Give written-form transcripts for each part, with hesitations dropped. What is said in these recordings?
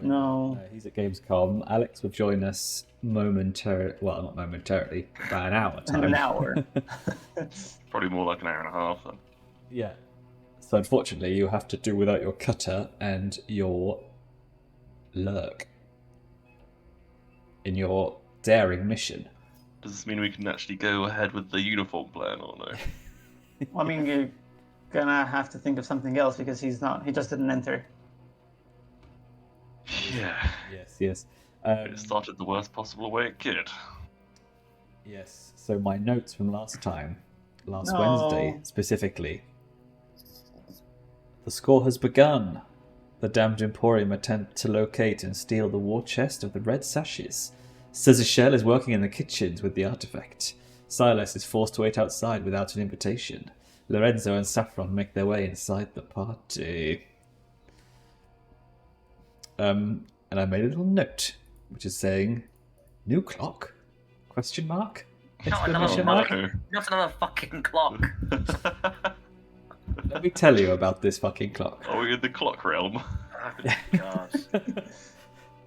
No. He's at Gamescom. Alex will join us momentarily. Well, not momentarily, about an hour time. In an hour. Probably more like an hour and a half then. Yeah. So unfortunately, you have to do without your cutter and your lurk in your daring mission. Does this mean we can actually go ahead with the uniform plan or no? I mean, you're gonna have to think of something else because he just didn't enter. Yeah. Yes. It started the worst possible way it could. Yes. So my notes from last No. Wednesday specifically. The score has begun. The Damned Emporium attempt to locate and steal the war chest of the Red Sashes. Szaszachel is working in the kitchens with the artifact. Silas is forced to wait outside without an invitation. Lorenzo and Saffron make their way inside the party. And I made a little note, which is saying, "New clock? Question mark? Exclamation mark? Not another fucking clock. Let me tell you about this fucking clock. Are we in the clock realm? Oh, God.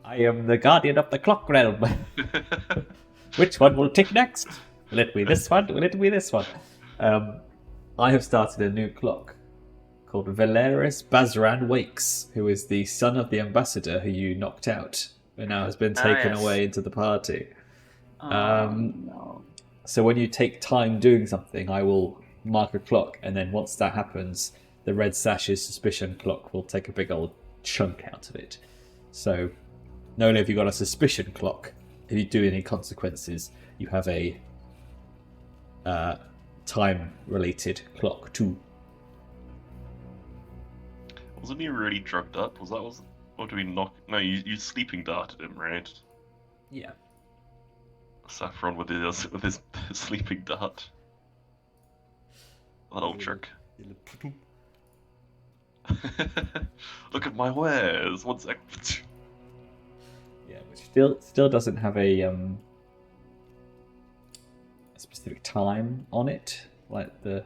I am the guardian of the clock realm. Which one will tick next? Will it be this one? Will it be this one? I have started a new clock called Valeris Bazran Wakes, who is the son of the ambassador who you knocked out, and now has been taken away into the party. No. So when you take time doing something, I will mark a clock, and then once that happens, the Red Sashes suspicion clock will take a big old chunk out of it. So not only have you got a suspicion clock, if you do any consequences, you have a time-related clock too. Wasn't he really drugged up? Or do we knock? No, you sleeping darted him, right? Yeah. Saffron with his sleeping dart. That old trick. Look at my wares. 1 sec. Yeah, which still doesn't have a specific time on it, like the.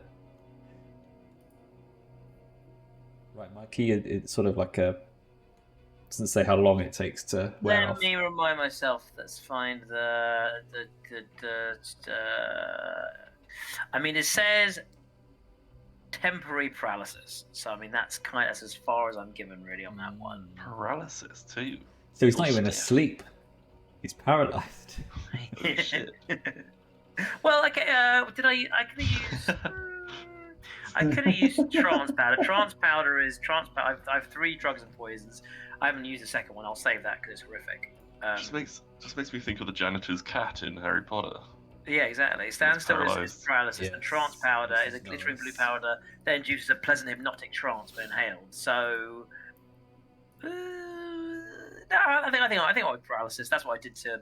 Right, my key it's sort of like doesn't say how long it takes to wear off. Let me remind myself. Let's find I mean, it says temporary paralysis. So I mean, that's as far as I'm given really on that one. Paralysis too. So he's not even asleep. He's paralyzed. Oh, shit. Well, okay. I could have used trance powder. Trance powder is I have 3 drugs and poisons. I haven't used the second one. I'll save that because it's horrific. Just makes me think of the janitor's cat in Harry Potter. Yeah, exactly. Standstill is paralysis, Yes. and trance powder is a glittering blue powder that induces a pleasant hypnotic trance when inhaled. So, no, I think I would paralysis. That's what I did to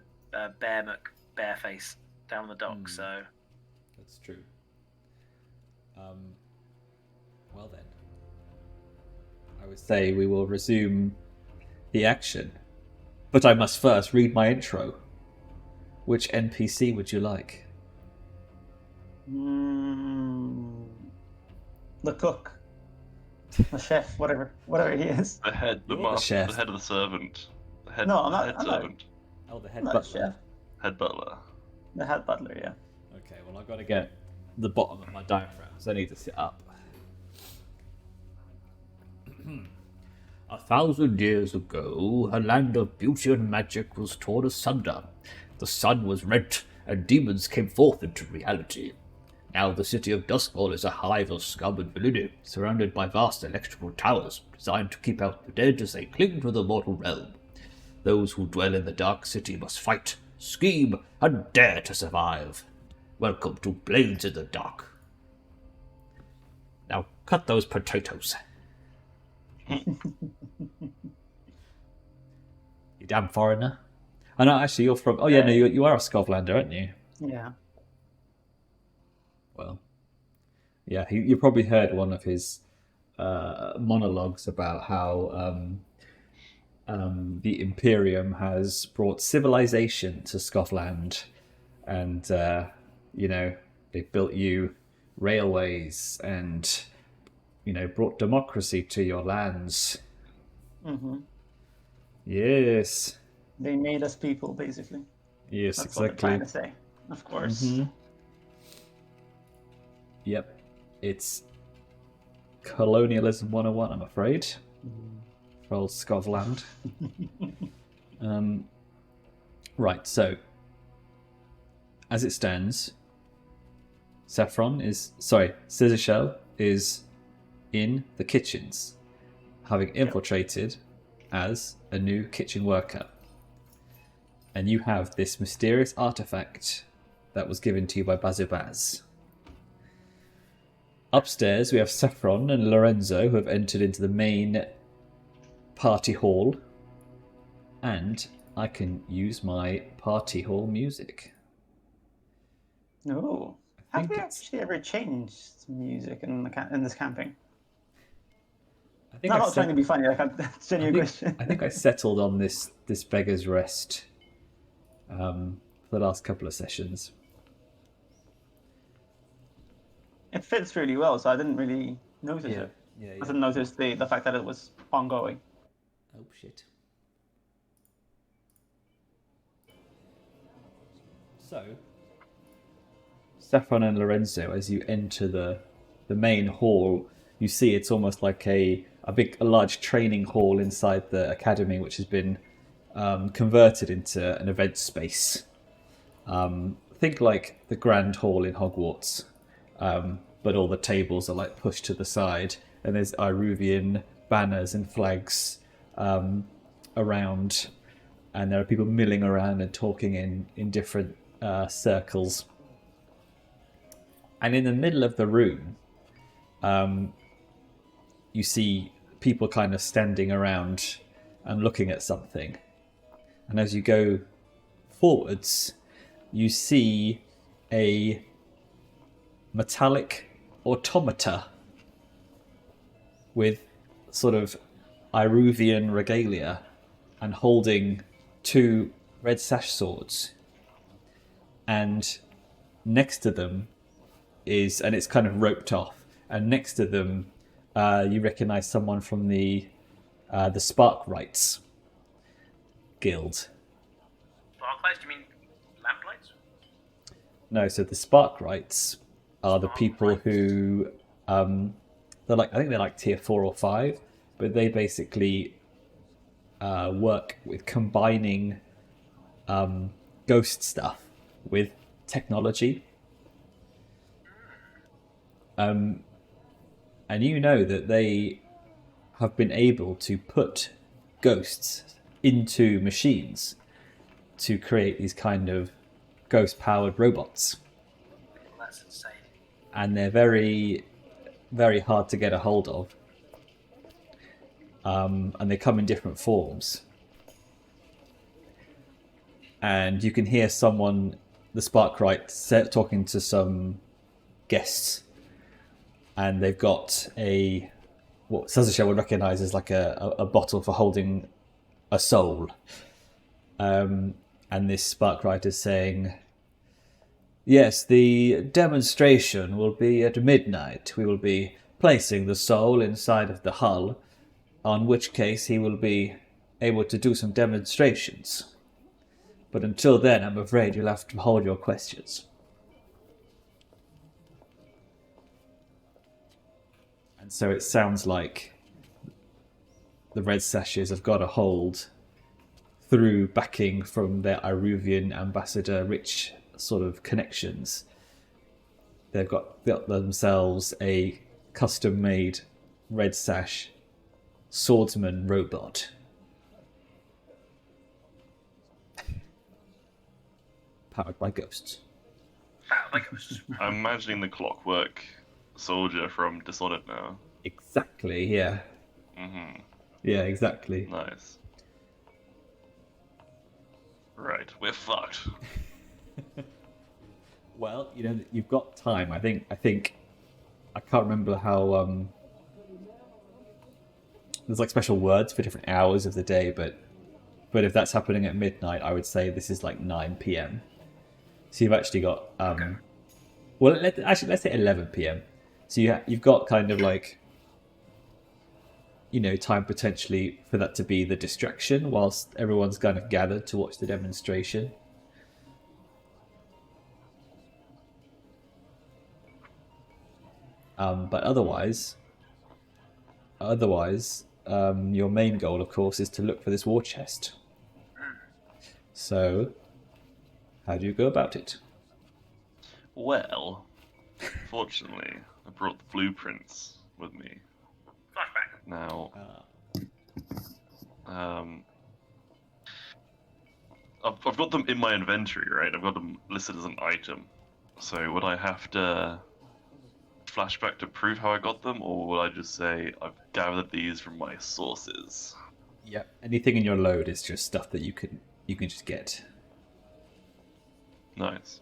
Bareface down the dock. So that's true. Well then, I would say we will resume the action, but I must first read my intro. Which NPC would you like? The cook. The chef, whatever he is. The head, the master, the head of the servant. The head, No, I'm not. head servant. Oh, the head I'm not butler. chef. Head butler. The head butler, yeah. Okay, well I've got to get the bottom of my diaphragm, so I need to sit up. 1,000 years ago, a land of beauty and magic was torn asunder. The sun was rent, and demons came forth into reality. Now the city of Duskfall is a hive of scum and villainy, surrounded by vast electrical towers, designed to keep out the dead as they cling to the mortal realm. Those who dwell in the dark city must fight, scheme, and dare to survive. Welcome to Blades in the Dark. Now cut those potatoes. You damn foreigner. I know, actually, you're from... Oh, yeah, no, you are a Scotlander, aren't you? Yeah. Well, yeah, you probably heard one of his monologues about how the Imperium has brought civilization to Scotland, and, they've built you railways and, brought democracy to your lands. Mm-hmm. Yes. They made us people, basically. Yes, That's what they're exactly. trying to say. Of course. Mhm. Yep. It's colonialism 101, I'm afraid. For old Scotland. Right, so as it stands, Szaszachel is in the kitchens, having infiltrated as a new kitchen worker. And you have this mysterious artifact that was given to you by Bazubaz. Upstairs, we have Saffron and Lorenzo, who have entered into the main party hall. And I can use my party hall music. No. I Have think we actually ever changed music in this camping? I think No, I not trying to be funny. Like, that's a genuine question. I think I settled on this beggar's rest for the last couple of sessions. It fits really well, so I didn't really notice it. Yeah. I didn't notice the fact that it was ongoing. Oh shit. So, Saffron and Lorenzo, as you enter the main hall, you see it's almost like a large training hall inside the academy, which has been converted into an event space. Think like the Grand Hall in Hogwarts, but all the tables are like pushed to the side, and there's Iruvian banners and flags around, and there are people milling around and talking in different circles. And in the middle of the room, you see people kind of standing around and looking at something. And as you go forwards, you see a metallic automata with sort of Iruvian regalia and holding 2 red sash swords. And next to them and it's kind of roped off, and next to them you recognize someone from the Sparkrights Guild. Sparklights? Do you mean lamplights? No, so the Sparkrights are the people who I think they're like tier 4 or 5, but they basically work with combining ghost stuff with technology. And you know that they have been able to put ghosts into machines to create these kind of ghost-powered robots. That's insane. And they're very, very hard to get a hold of. And they come in different forms. And you can hear the Sparkright, talking to some guests. And they've got what Szaszachel would recognise as like a bottle for holding a soul. And this Sparkright is saying, yes, the demonstration will be at midnight. We will be placing the soul inside of the hull, on which case he will be able to do some demonstrations. But until then, I'm afraid you'll have to hold your questions. And so it sounds like the Red Sashes have got a hold through backing from their Iruvian ambassador rich sort of connections. They've got themselves a custom-made Red Sash swordsman robot. Powered by ghosts. I'm imagining the clockwork soldier from Dishonored now. Exactly, yeah. Mm-hmm. Yeah, exactly. Nice. Right, we're fucked. Well, you've got time. I think I can't remember how there's like special words for different hours of the day, but if that's happening at midnight, I would say this is like 9 p.m. So you've actually got Okay. well, let's say 11 p.m. So you've got kind of like time potentially for that to be the distraction whilst everyone's kind of gathered to watch the demonstration. But otherwise, your main goal, of course, is to look for this war chest. So, how do you go about it? Well, fortunately, I brought the blueprints with me. Flashback. Now, I've got them in my inventory, right? I've got them listed as an item. So would I have to flashback to prove how I got them, or would I just say I've gathered these from my sources? Yeah, anything in your load is just stuff that you can just get. Nice.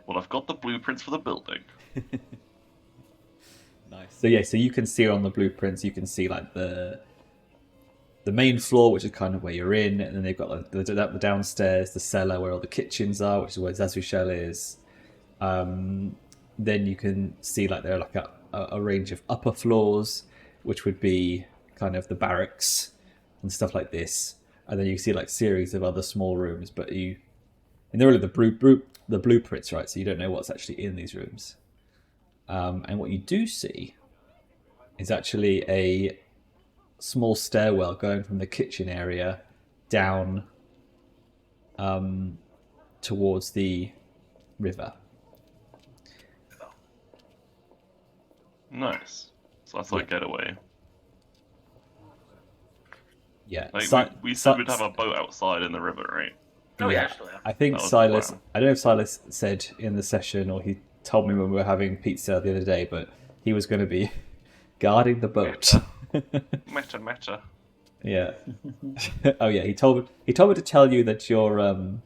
Well, I've got the blueprints for the building. Nice. So yeah, so you can see on the blueprints, you can see like the main floor, which is kind of where you're in, and then they've got like the downstairs, the cellar where all the kitchens are, which is where Szaszachel is. Then you can see like there are like a range of upper floors, which would be kind of the barracks and stuff like this. And then you see like series of other small rooms, but and they're really the blueprints, right? So you don't know what's actually in these rooms. And what you do see is actually a small stairwell going from the kitchen area down towards the river. Nice. So that's like getaway. Yeah. Like we said we'd have a boat outside in the river, right? Oh Yeah. actually. I think Silas, I don't know if Silas said in the session or he told me when we were having pizza the other day, but he was going to be guarding the boat. Meta. Yeah. Oh yeah, he told me to tell you that you're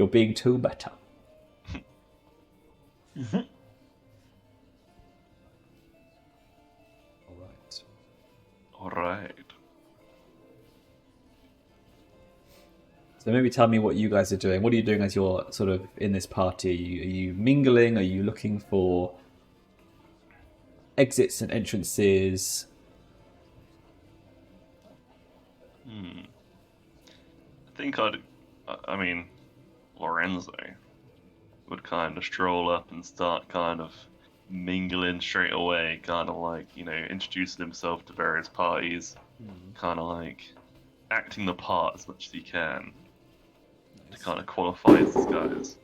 being too meta. All right. So maybe tell me what you guys are doing. What are you doing as you're sort of in this party? Are you mingling? Are you looking for exits and entrances? I think I mean, Lorenzo would kind of stroll up and start kind of mingling straight away, kind of like, introducing himself to various parties, kind of like acting the part as much as he can to kind of qualify his disguise.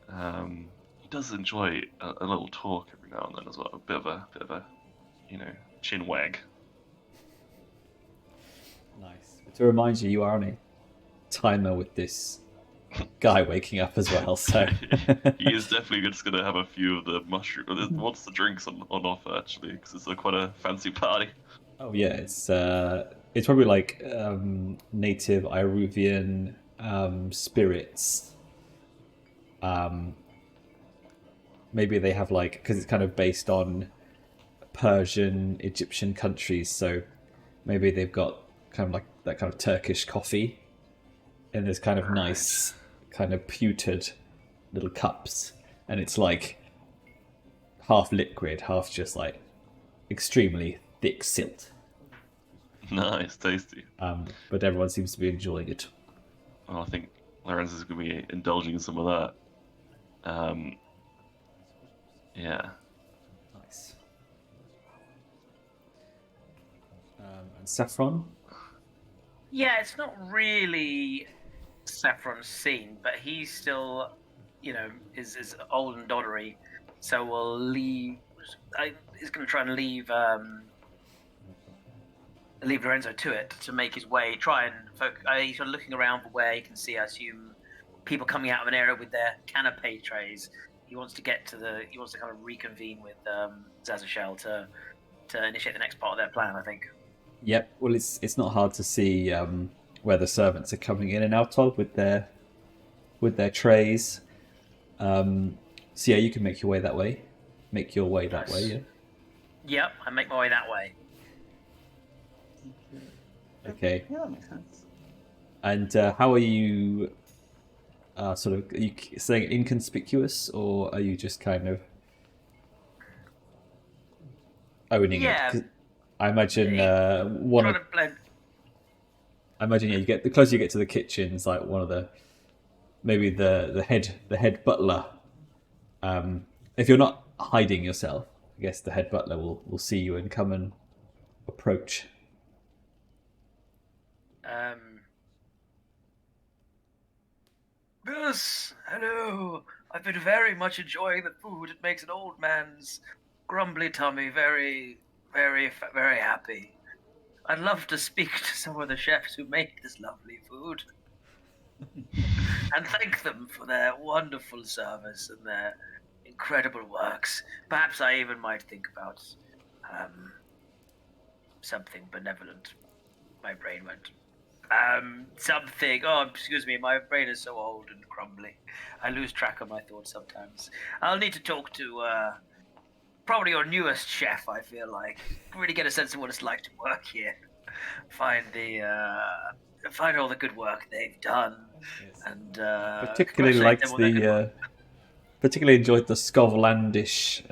He does enjoy a little talk every now and then as well, a bit of a chin wag. Nice. But to remind you, you are on a timer with this guy waking up as well, so he is definitely just going to have a few of the mushroom. What's the drinks on offer actually? Because it's quite a fancy party. Oh yeah, it's probably like native Iruvian spirits. Maybe they have like, because it's kind of based on Persian, Egyptian countries, so maybe they've got kind of like that kind of Turkish coffee in this kind of nice, kind of pewtered little cups, and it's like half liquid, half just like extremely thick silt. Nice, tasty. But everyone seems to be enjoying it. Well, I think Lorenzo's going to be indulging in some of that. Yeah. Nice. And Saffron? Yeah, it's not really Saffron's scene, but he's still, is old and doddery, so we'll leave. He's going to try and leave Lorenzo to it to make his way. Try and focus. He's sort of looking around for where he can see, I assume, people coming out of an area with their canapé trays. He wants to kind of reconvene with Szaszachel to initiate the next part of their plan, I think. Yep. Well, it's not hard to see where the servants are coming in and out of with their trays. So yeah, you can make your way that way. Make your way that way. Yeah. Yep, I make my way that way. Okay. Yeah, that makes sense. And how are you? Are you saying inconspicuous, or are you just kind of? owning Yeah. it. 'Cause I imagine Trying to blend. I imagine you get the closer you get to the kitchen, it's like one of the maybe the head butler. If you're not hiding yourself, I guess the head butler will see you and come and approach. Yes, hello. I've been very much enjoying the food. It makes an old man's grumbly tummy very, very, very happy. I'd love to speak to some of the chefs who make this lovely food and thank them for their wonderful service and their incredible works. Perhaps I even might think about something benevolent. My brain went. Something. Oh, excuse me. My brain is so old and crumbly. I lose track of my thoughts sometimes. I'll need to talk to probably your newest chef. I feel like really get a sense of what it's like to work here. Find all the good work they've done, and Particularly liked particularly enjoyed the Scotlandish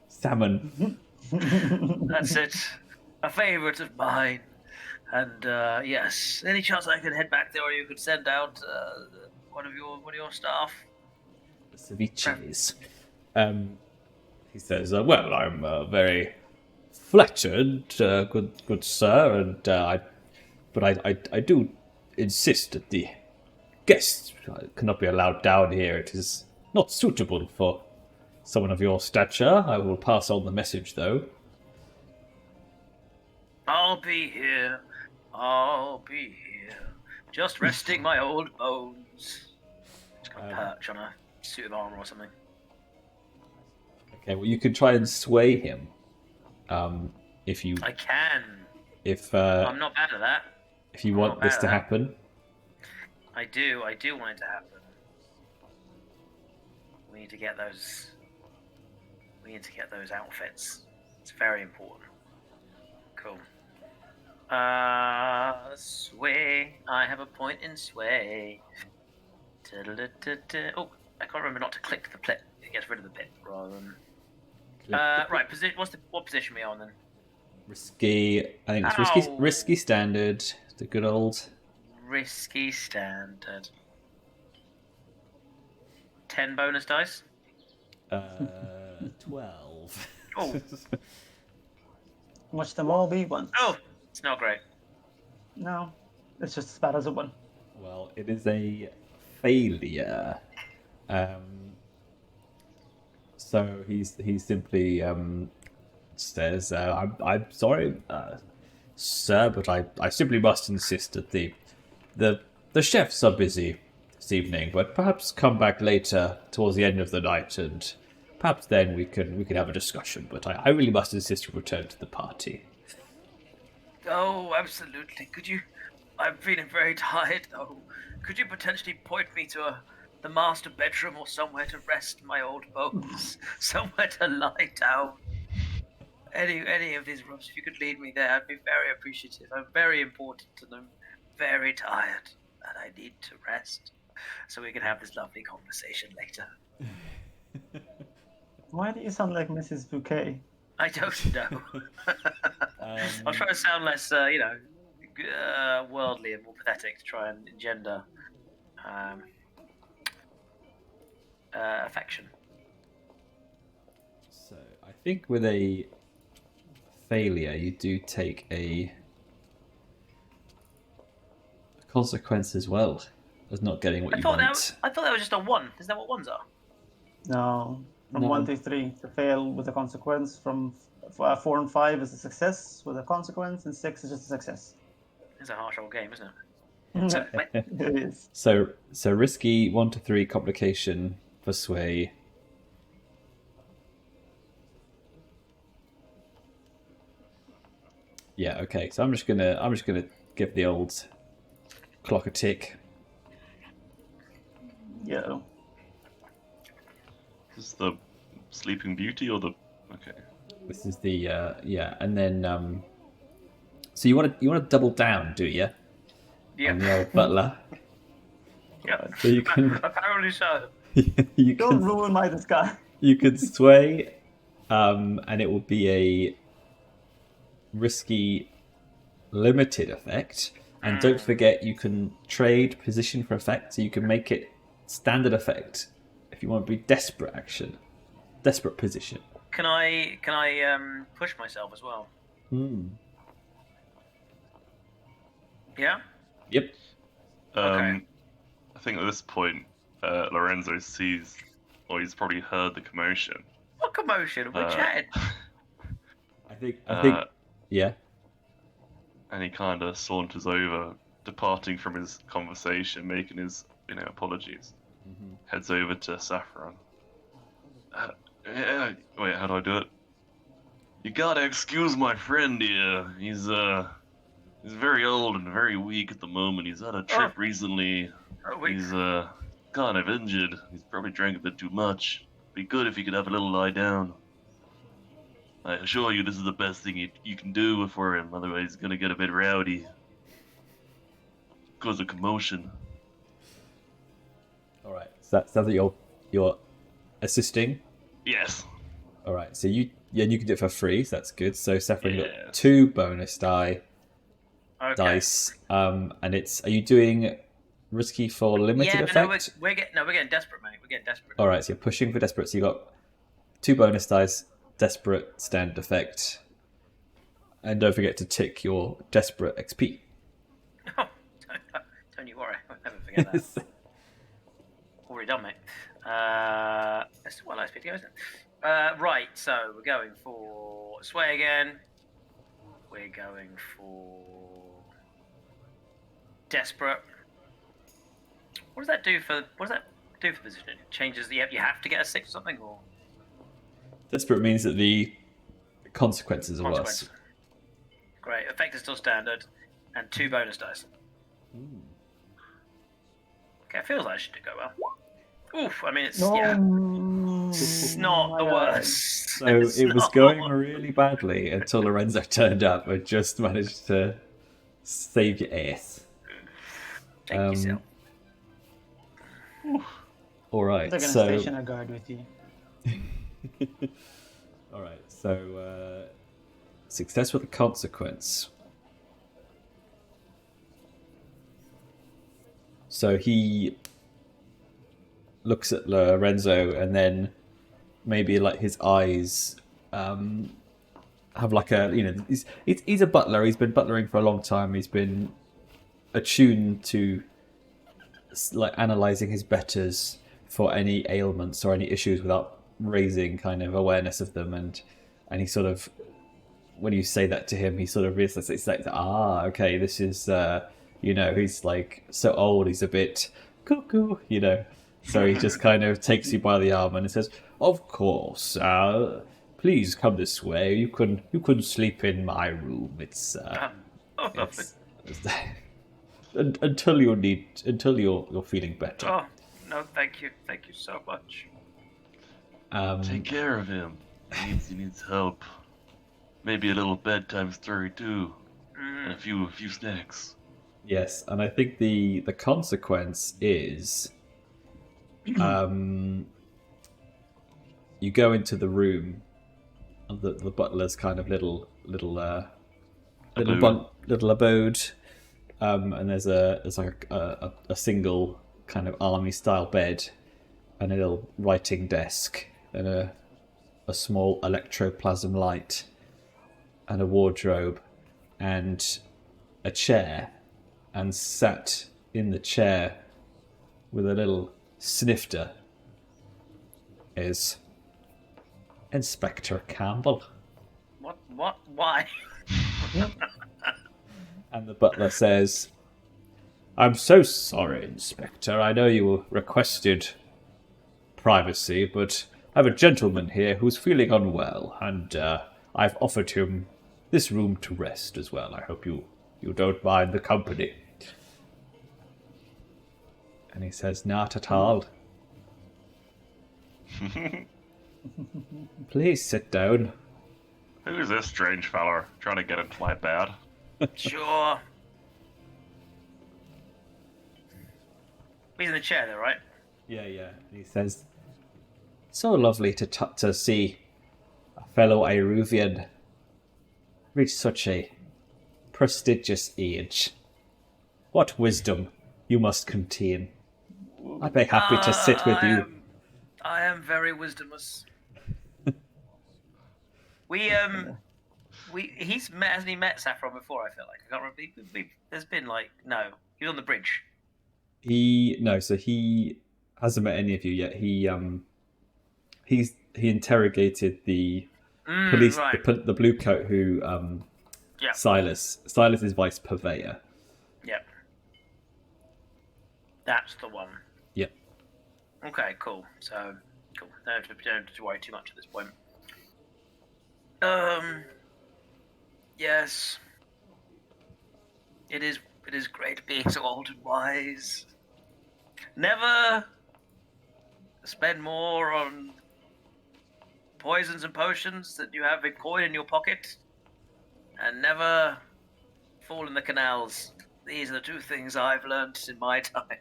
salmon. That's it. A favourite of mine. And yes, any chance I could head back there, or you could send out one of your staff? Ceviches. He says, "Well, I'm very flattered, good sir, and I do insist that the guests cannot be allowed down here. It is not suitable for someone of your stature. I will pass on the message, though." I'll be here. Just resting my old bones. Just got a perch on a suit of armor or something. Okay, well, you could try and sway him. If you... I can. If I'm not bad at that. If you want this to happen. I do want it to happen. We need to get those outfits. It's very important. Cool. Sway. I have a point in sway. Oh, I can't remember not to click the pit. It gets rid of the pit rather than. Right. What position are we on then? Risky. I think it's risky standard. The good old. Risky standard. 10 bonus dice. 12. Oh. Watch them all be once. Oh, it's not great. No, it's just as bad as a one. Well, it is a failure. So he simply says, "I'm sorry, sir, but I simply must insist that the chefs are busy this evening, but perhaps come back later towards the end of the night, and perhaps then we can have a discussion. But I really must insist you return to the party." Oh, absolutely. Could you? I'm feeling very tired, though. Could you potentially point me to the master bedroom or somewhere to rest my old bones? Somewhere to lie down? Any of these rooms, if you could lead me there, I'd be very appreciative. I'm very important to them. Very tired, and I need to rest. So we can have this lovely conversation later. Why do you sound like Mrs. Bouquet? I don't know. I'll try to sound less, worldly and more pathetic to try and engender affection. So I think with a failure, you do take a consequence as well as not getting what you want. I thought that was just a 1. Is that what 1s are? No. From No. 1 to 3, to fail with a consequence. From 4 and 5 is a success with a consequence, and 6 is just a success. It's a harsh old game, isn't it? It is. So risky 1 to 3 complication for sway. Yeah, okay. So I'm just gonna give the old clock a tick. Yeah. Is this the Sleeping Beauty or the? Okay. This is the and then so you want to double down, do you? Yeah. On the old butler. Yeah. So you can Apparently so. you Don't can ruin my disguise. you could sway and it will be a risky limited effect. And don't forget, you can trade position for effect, so you can make it standard effect if you want to be desperate action, desperate position. Can I push myself as well? Yeah. Yep. Okay. I think at this point, Lorenzo sees, or he's probably heard the commotion. What commotion? We're chatting. I think, yeah. And he kind of saunters over, departing from his conversation, making his, apologies. Heads over to Saffron. Wait, how do I do it? You gotta excuse my friend here. He's very old and very weak at the moment. He's had a trip recently. He's kind of injured. He's probably drank a bit too much. Be good if you could have a little lie down. I assure you this is the best thing you can do for him, otherwise he's gonna get a bit rowdy. Cause of commotion. Alright, so that sounds like you're assisting? Yes. Alright, so you can do it for free, so that's good. So Saffron, you got 2 bonus dice. And are you doing risky for limited effect? We're getting desperate, mate. We're getting desperate. Alright, so you're pushing for desperate, so you got 2 bonus dice. Desperate standard effect, and don't forget to tick your desperate XP. Oh, don't you worry, I'll never forget that. Already done, mate. That's well, nice bit to go, isn't it? Right, so we're going for sway again. We're going for desperate. What does that do for position? It changes the. You have to get a 6 or something, or. Desperate means that the consequences are worse. Great. Effect is still standard, and 2 bonus dice. Okay, it feels like it should go well. Oof, I mean, it's not the worst. So it was going really badly until Lorenzo turned up and just managed to save your ass. Thank you, All right, They're going to station a guard with you. All right, so success with a consequence. So he looks at Lorenzo, and then maybe like his eyes have like a he's a butler. He's been butlering for a long time. He's been attuned to like analyzing his betters for any ailments or any issues without raising kind of awareness of them, and he sort of, when you say that to him, he sort of realizes it's like, okay, this is he's like so old, he's a bit cuckoo, so he just kind of takes you by the arm and says, of course, please come this way, you can sleep in my room. It's until you're feeling better. Oh no, thank you so much. Take care of him. He needs help. Maybe a little bedtime story too, and a few snacks. Yes, and I think the consequence is, you go into the room, of the butler's kind of little abode, and there's like a single kind of army style bed, and a little writing desk, and a small electroplasm light, and a wardrobe, and a chair, and sat in the chair with a little snifter is Inspector Campbell. What? Why? And the butler says, I'm so sorry, Inspector. I know you requested privacy, but I have a gentleman here who's feeling unwell, and I've offered him this room to rest as well. I hope you don't mind the company. And he says, not at all. Please sit down. Who's this strange fella trying to get into my bed? Sure. He's in the chair though, right? Yeah. And he says, so lovely to see a fellow Iruvian reached such a prestigious age. What wisdom you must contain. I'd be happy to sit with you. I am very wisdomless. Hasn't he met Saffron before? I feel like I can't remember. There's been no, he was on the bridge. He hasn't met any of you yet. He interrogated the police, right. the blue coat who Silas is vice purveyor. Yep. That's the one. Yep. Okay, cool. So, cool. Don't have to worry too much at this point. Yes. It is great being so old and wise. Never spend more on poisons and potions than you have in coin in your pocket. And never fall in the canals. These are the two things I've learnt in my time.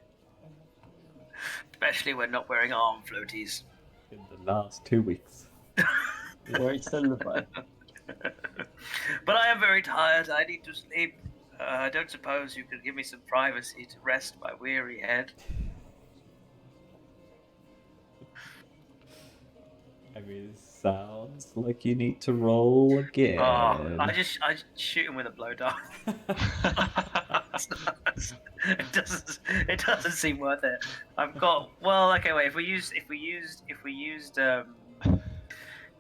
Especially when not wearing arm floaties. In the last 2 weeks. Where it's still the fight. But I am very tired. I need to sleep. I don't suppose you could give me some privacy to rest my weary head. I mean, it sounds like you need to roll again. Oh, I just shoot him with a blow dart. It doesn't seem worth it. I've got wait.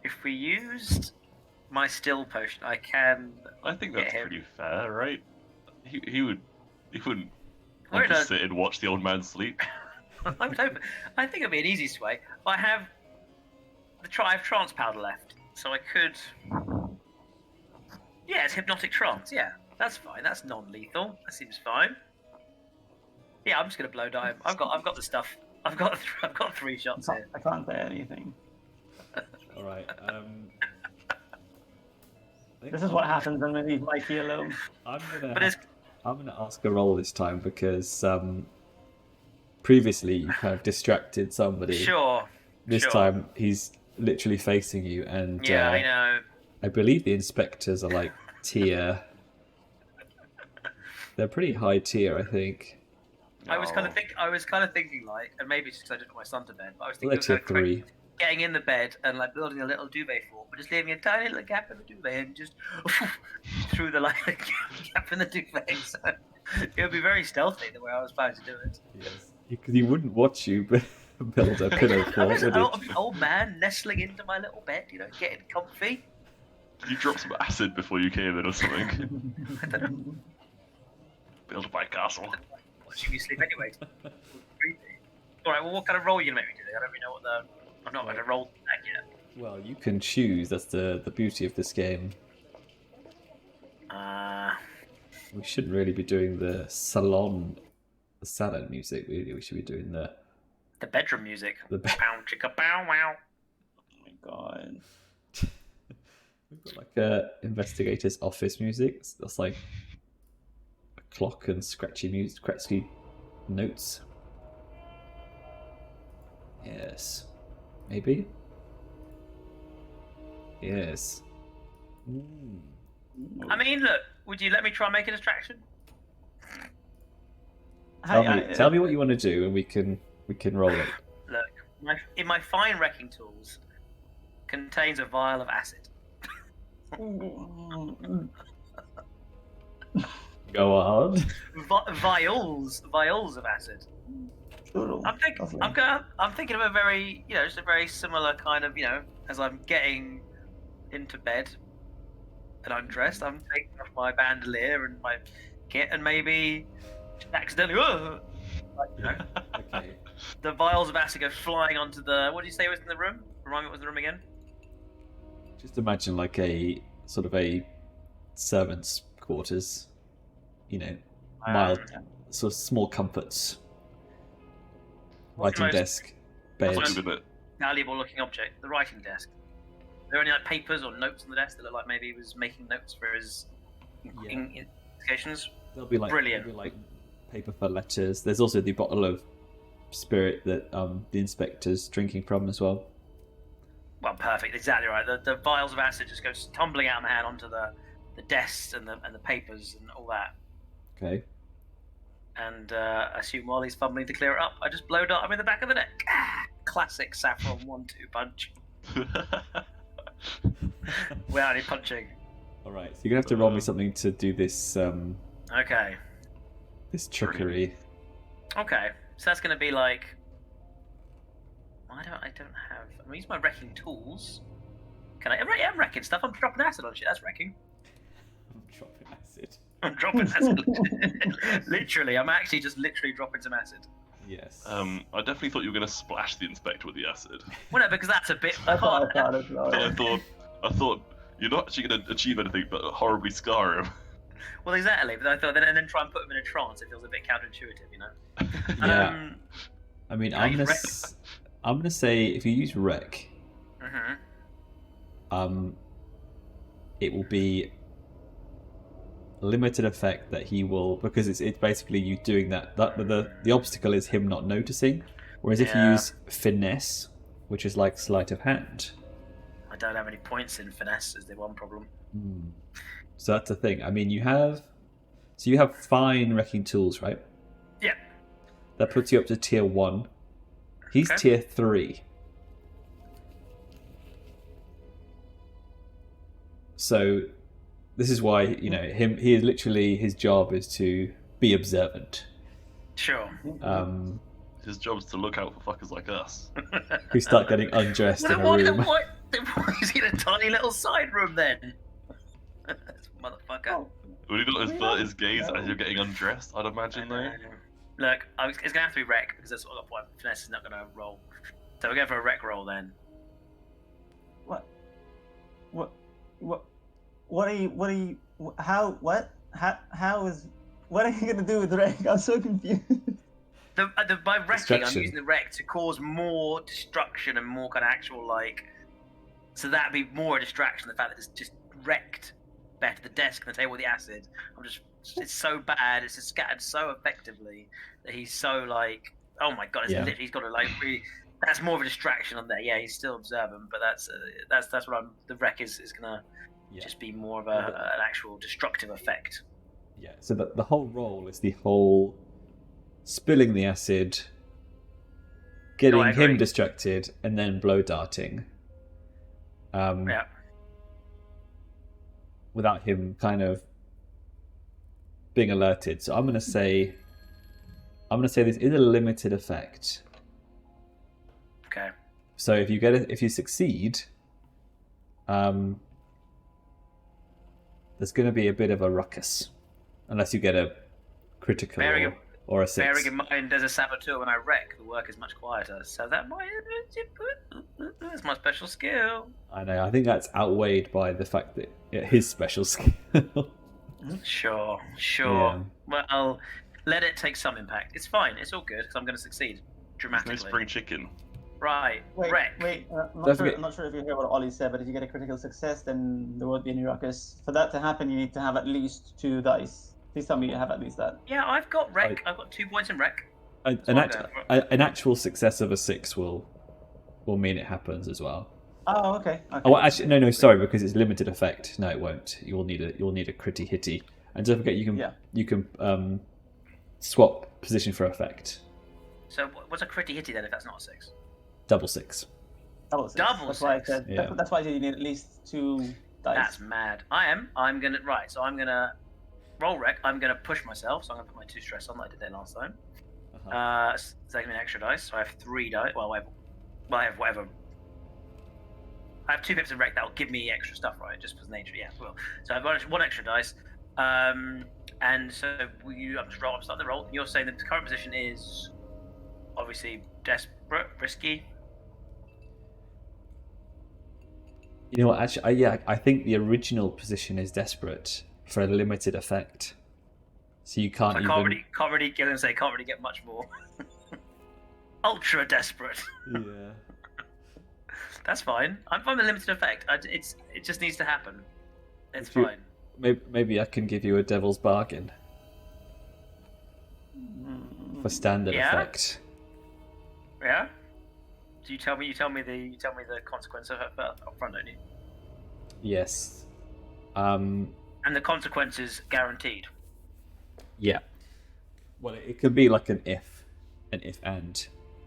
If we used my still potion, I can. I think that's him. pretty fair, right? He wouldn't want to sit and watch the old man sleep. I think it'd be an easy way. I have trance powder left, so I could. Yeah, it's hypnotic trance. Yeah, that's fine. That's non-lethal. That seems fine. Yeah, I'm just gonna blow dye him. I've got the stuff. I've got 3 shots here. I can't say anything. All right. This is what happens when we leave Mikey alone. I'm gonna ask a roll this time because previously you kind of distracted somebody. Sure. This time he's literally facing you, and yeah, I know. I believe the inspectors are like tier. They're pretty high tier, I think. I was kind of thinking and maybe it's because I didn't put my son to bed, but I was thinking Tier 3. Getting in the bed and building a little duvet fort, but just leaving a tiny little gap in the duvet and just through the gap in the duvet. So it would be very stealthy the way I was planning to do it. Yes, because he wouldn't watch you build a pillow fort, would he? Old man nestling into my little bed, getting comfy. Did you drop some acid before you came in or something? I don't know. Build a bike castle. Watching you sleep anyway. Alright, well, what kind of roll are you going to make me do? I don't really know what I've not had a roll back yet. Well, you can choose. That's the beauty of this game. We shouldn't really be doing the salon music. We should be doing the bedroom music. Pow chicka pow wow. Oh my god. We've got like investigator's office music. That's like a clock and scratchy notes. Yes. Maybe? Yes. I mean, look, would you let me try and make a distraction? Tell me what you want to do and we can roll it. Look, in my fine wrecking tools contains a vial of acid. Go on. Vials of acid. I'm thinking of a very, just a very similar kind of, as I'm getting into bed and I'm dressed, I'm taking off my bandolier and my kit and maybe accidentally, Okay. The vials of acid go flying onto the, what did you say was in the room? Remind me what was in the room again? Just imagine like a sort of a servant's quarters, mild, sort of small comforts. Writing desk, bed. Valuable looking object, the writing desk. Are there any papers or notes on the desk that look like maybe he was making notes for his investigations? There'll be Brilliant. There'll be like paper for letters. There's also the bottle of spirit that the inspector's drinking from as well. Well, perfect, exactly right. The vials of acid just goes tumbling out of my hand onto the desks and the papers and all that. Okay. And I assume while he's fumbling to clear it up, I just blow dart him in the back of the neck. Classic Saffron 1-2 punch. Without any punching. All right. So you're gonna have to roll me something to do this. Okay. This trickery. Okay. So that's going to be like. I don't have. I'm gonna use my wrecking tools. Can I? I'm wrecking stuff. I'm dropping acid on shit. That's wrecking. I'm dropping acid. I'm dropping acid. Literally, I'm actually just literally dropping some acid. Yes. I definitely thought you were going to splash the inspector with the acid. Well, no, because that's a bit. I thought as well. I thought you're not actually going to achieve anything but horribly scar him. Well, exactly. But I thought, and then try and put him in a trance. It feels a bit counterintuitive, you know. Yeah. I mean, I'm gonna say if you use wreck, it will be limited effect that he will, because it's basically you doing that. The obstacle is him not noticing. Whereas if you use finesse, which is like sleight of hand, I don't have any points in finesse. Is the one problem. So that's the thing. I mean, you have fine wrecking tools, right? Yeah. That puts you up to tier 1. He's tier 3. So this is why, you know, he is literally, his job is to be observant. Sure. His job is to look out for fuckers like us. Who start getting undressed in a room. Why is he in a tiny little side room then? Motherfucker. Would he not avert his gaze as you're getting undressed, I'd imagine, though? Look, it's going to have to be wreck, because that's what finesse is not going to roll. So we're going for a wreck roll then. What are you, how are you gonna do with wreck? I'm so confused. By wrecking, I'm using the wreck to cause more destruction and more kind of actual, like, so that'd be more a distraction, the fact that it's just wrecked better the desk and the table with the acid. It's so bad, it's just scattered so effectively that he's so like, oh my god, literally, he's got to like really, that's more of a distraction on there. Yeah, he's still observant, but that's what the wreck is gonna just be more of an actual destructive effect. Yeah, so the whole role is the whole spilling the acid, getting him distracted, and then blow darting. Without him kind of being alerted. So I'm gonna say this is a limited effect. Okay. So if you succeed, there's gonna be a bit of a ruckus, unless you get a critical or a 6. Bearing in mind, as a saboteur, when I wreck, the work is much quieter. So that might that's my special skill. I know. I think that's outweighed by the fact that his special skill. Sure. Yeah. Well, let it take some impact. It's fine. It's all good because I'm going to succeed dramatically. No spring chicken. Right. Wreck. I'm not sure if you hear what Ollie said, but if you get a critical success, then there won't be any ruckus. For that to happen, you need to have at least 2 dice. Please tell me you have at least that. Yeah, I've got wreck. I've got 2 points in wreck. An actual success of a 6 will mean it happens as well. Oh, okay. Oh, well, actually, no, sorry, because it's limited effect. No, it won't. You'll need a critty hitty, and don't forget you can swap position for effect. So what's a critty hitty then if that's not a 6? Double 6. Double 6. Double that's 6. Why I said. Yeah. That's why I said you need at least 2 dice. That's mad. I'm gonna So I'm gonna roll wreck. I'm gonna push myself. So I'm gonna put my 2 stress on like I did there last time. So that gives me an extra dice. So I have 3 dice. Well, I have whatever. I have 2 pips of wreck. That'll give me extra stuff, right? Just for nature. Yeah, well. So I've got 1 extra dice. And so I'm starting the roll. You're saying that the current position is obviously desperate, risky. You know what? Actually, I think the original position is desperate for a limited effect. So you can't. So can't really get much more. Ultra desperate. Yeah. That's fine. I'm fine with limited effect. It just needs to happen. It's fine. Maybe I can give you a devil's bargain for standard effect. Yeah. You tell me the consequence of it up front, don't you? Yes. And the consequence is guaranteed. Yeah. Well, it could be like an if and,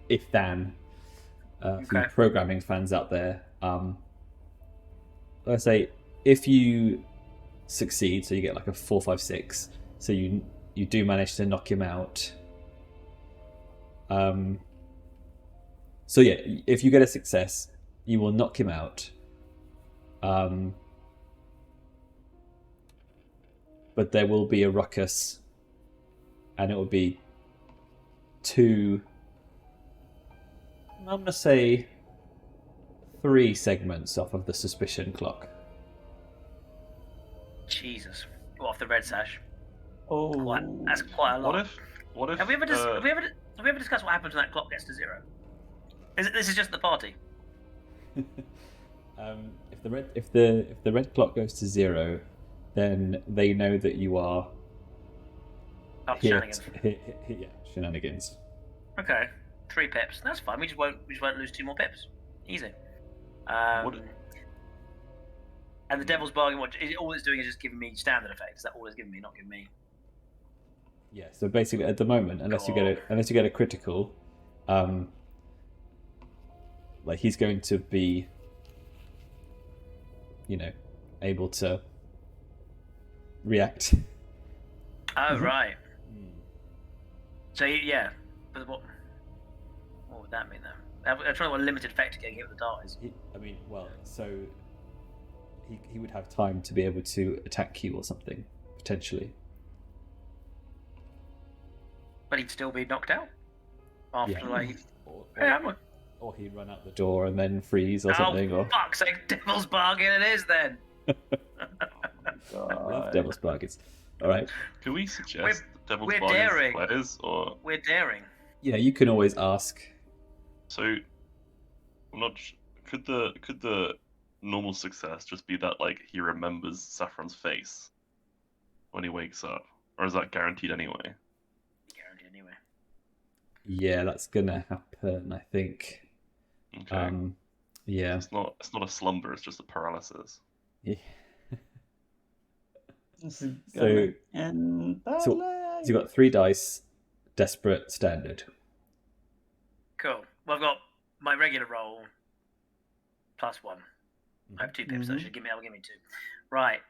if then. For you programming fans out there, let's say if you succeed, so you get like a 4, 5, 6, so you do manage to knock him out. So yeah, if you get a success, you will knock him out. But there will be a ruckus, and it will be 2. I'm going to say 3 segments off of the suspicion clock. Jesus. Well, off the red sash. Oh, That's quite a lot. What if? Have we ever discussed what happens when that clock gets to 0? This is just the party. If the red clock goes to 0, then they know that you are Up shenanigans. Shenanigans. Okay, 3 pips. That's fine. We just won't lose 2 more pips. Easy. And the Devil's Bargain, all it's doing is just giving me standard effects. Is that all it's giving me? Not giving me. Yeah. So basically, at the moment, unless you get a critical, like he's going to be, able to react. Oh right. So yeah, but what would that mean then? I'm trying to know what limited effect getting hit with the dart is. He would have time to be able to attack you or something, potentially. But he'd still be knocked out after Or he'd run out the door and then freeze or something. Oh, fuck's sake, Devil's Bargain it is then. Love Devil's Bargains. All right. Can we suggest Devil's Bargains daring. players, or we're daring? Yeah, you can always ask. So, I'm not. Could the normal success just be that like he remembers Saffron's face when he wakes up, or is that guaranteed anyway? Guaranteed anyway. Yeah, that's gonna happen, I think. Okay. Yeah. It's not a slumber. It's just a paralysis. Yeah. so you've got 3 dice, desperate, standard. Cool. Well, I've got my regular roll +1. I have 2 pips, so that should give me 2. Right.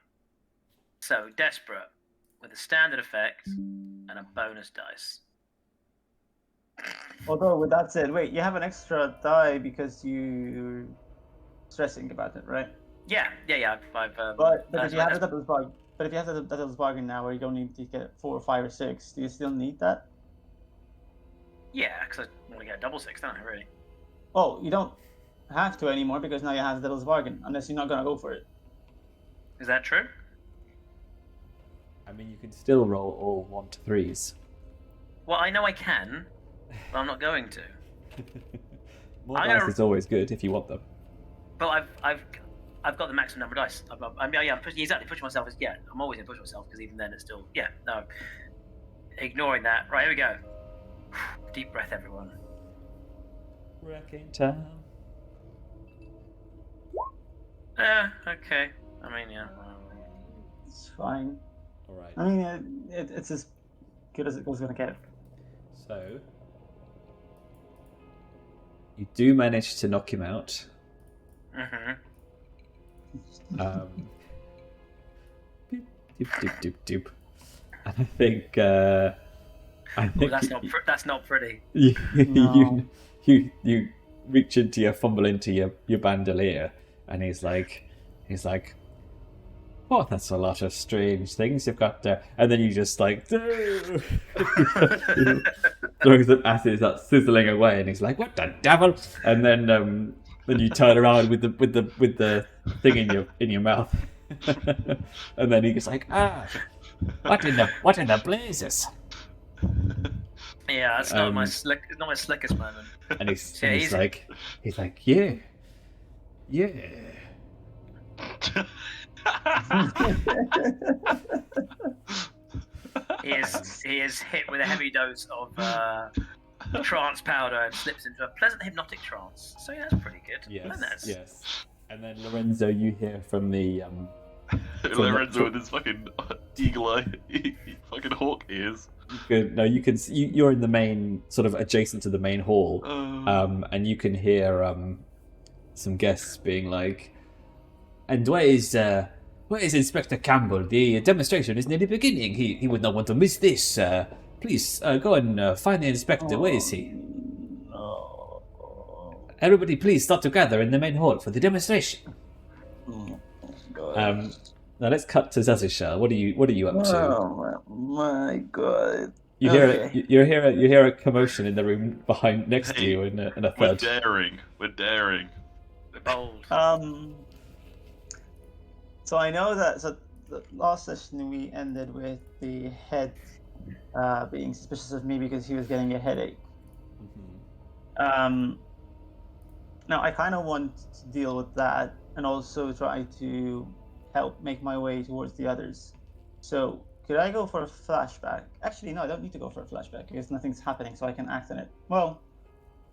So desperate with a standard effect and a bonus dice. Although with that said, wait, you have an extra die because you're stressing about it, right? Yeah. But if you have the Devil's Bargain now, where you don't need to get 4 or 5 or 6, do you still need that? Yeah, because I want to get a double 6, don't I? Really? Oh, you don't have to anymore because now you have the Devil's Bargain, unless you're not gonna go for it. Is that true? I mean, you can still roll all 1 to 3s. Well, I know I can, but I'm not going to. More dice is always good if you want them. But I've got the maximum number of dice. I'm pushing myself. I'm always gonna push myself because even then it's still no. Ignoring that. Right, here we go. Deep breath, everyone. Wrecking time. Okay. I mean, yeah. It's fine. All right. I mean, it's as good as it was gonna get. So you do manage to knock him out. Mm-hmm. Doop. And I think that's not pretty. No. You reach into your fumble into your bandolier, and he's like, oh, that's a lot of strange things you've got there. And then you just like throwing some acid that's sizzling away, and he's like, what the devil? And then you turn around with the thing in your mouth, and then he's like, what in the blazes? Yeah, it's not my slickest moment. And he's like, yeah. He is hit with a heavy dose of trance powder and slips into a pleasant hypnotic trance. So yeah, that's pretty good. Yes. And then Lorenzo, you hear from the Lorenzo with his fucking eagle eye, fucking hawk ears. you're in the main, sort of adjacent to the main hall, and you can hear some guests being like, "And where is Inspector Campbell? The demonstration is nearly beginning. He would not want to miss this. Please go and find the inspector. Where is he? No. Everybody, please start to gather in the main hall for the demonstration." God. Now let's cut to Szaszachel. What are you up to? Oh my God. You hear a commotion in the room behind next to you in a We're third. daring. We're bold. So I know that the last session we ended with the head being suspicious of me because he was getting a headache. Now I kind of want to deal with that and also try to help make my way towards the others. So could I go for a flashback? Actually, no, I don't need to go for a flashback because nothing's happening, so I can act on it. Well,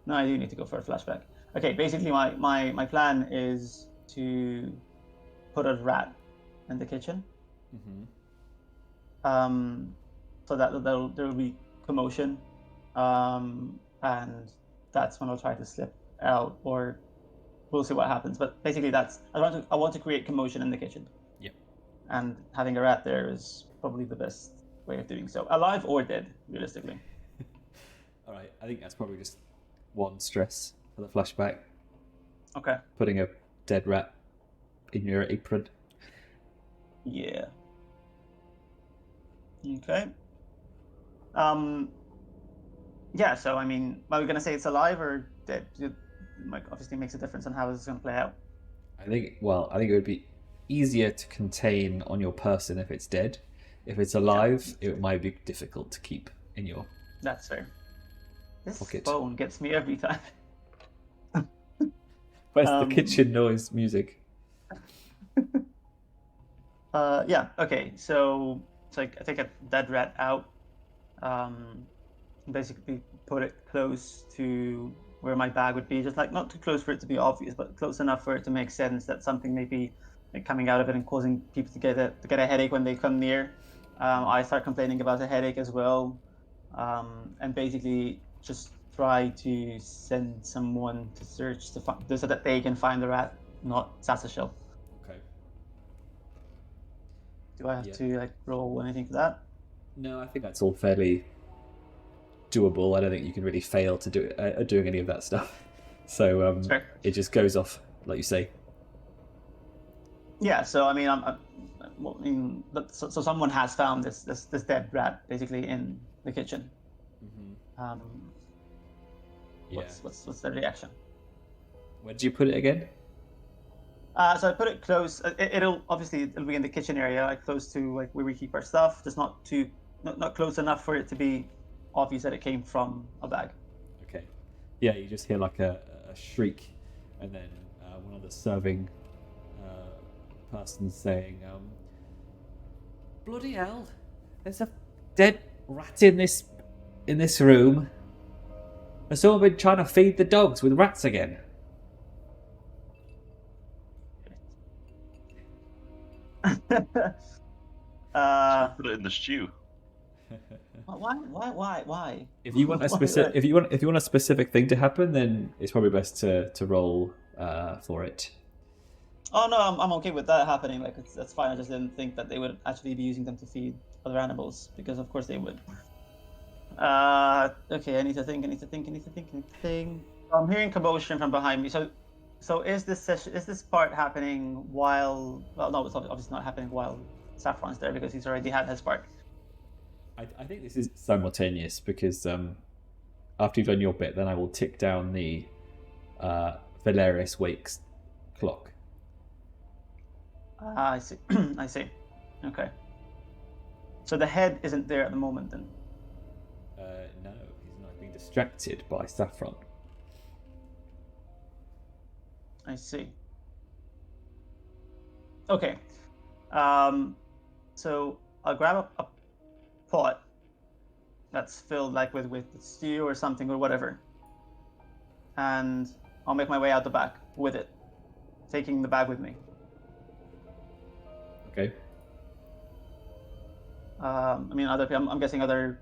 no, I do need to go for a flashback. Okay, basically my plan is to put a rat in the kitchen. So that there will be commotion, and that's when I'll try to slip out, or we'll see what happens. But basically, I want to create commotion in the kitchen. Yep. And having a rat there is probably the best way of doing so, alive or dead, realistically. All right, I think that's probably just one stress for the flashback. Okay. Putting a dead rat in your apron. Yeah. Okay. Yeah. So I mean, are we gonna say it's alive or dead? It obviously makes a difference on how this is gonna play out. I think it would be easier to contain on your person if it's dead. If it's alive, it might be difficult to keep in your That's fair. This pocket. phone gets me every time. Where's the kitchen noise music? Yeah. Okay. So I take a dead rat out. Basically put it close to where my bag would be, just like not too close for it to be obvious, but close enough for it to make sense that something may be like coming out of it and causing people to get a headache when they come near. I start complaining about a headache as well, and basically just try to send someone to search to find so that they can find the rat, not Szaszachel. Okay. Do I have to like roll anything for that? No, I think that's all fairly doable. I don't think you can really fail to doing any of that stuff. So Sure. it just goes off, like you say. Yeah. So I mean, so someone has found this dead rat basically in the kitchen. What's the reaction? Where did you put it again? So I put it close. It'll be in the kitchen area, like close to like where we keep our stuff, just not close enough for it to be obvious that it came from a bag. Okay. Yeah, you just hear like a shriek, and then one of the serving persons saying, "Bloody hell! There's a dead rat in this room. Has someone been trying to feed the dogs with rats again?" Put it in the stew. Why? If you want a specific thing to happen, then it's probably best to roll for it. Oh no, I'm okay with that happening. Like that's fine. I just didn't think that they would actually be using them to feed other animals, because of course they would. Okay, I need to think. I'm hearing commotion from behind me. So is this part happening while? Well, no, it's obviously not happening while Saffron's there because he's already had his part. I think this is simultaneous because after you've done your bit, then I will tick down the Valerius Wakes clock. I see. I see. Okay. So the head isn't there at the moment then? No, he's not being distracted by Saffron. I see. Okay. So I'll grab a pot that's filled like with stew or something or whatever, and I'll make my way out the back with it, taking the bag with me. Okay. I mean, I'm guessing other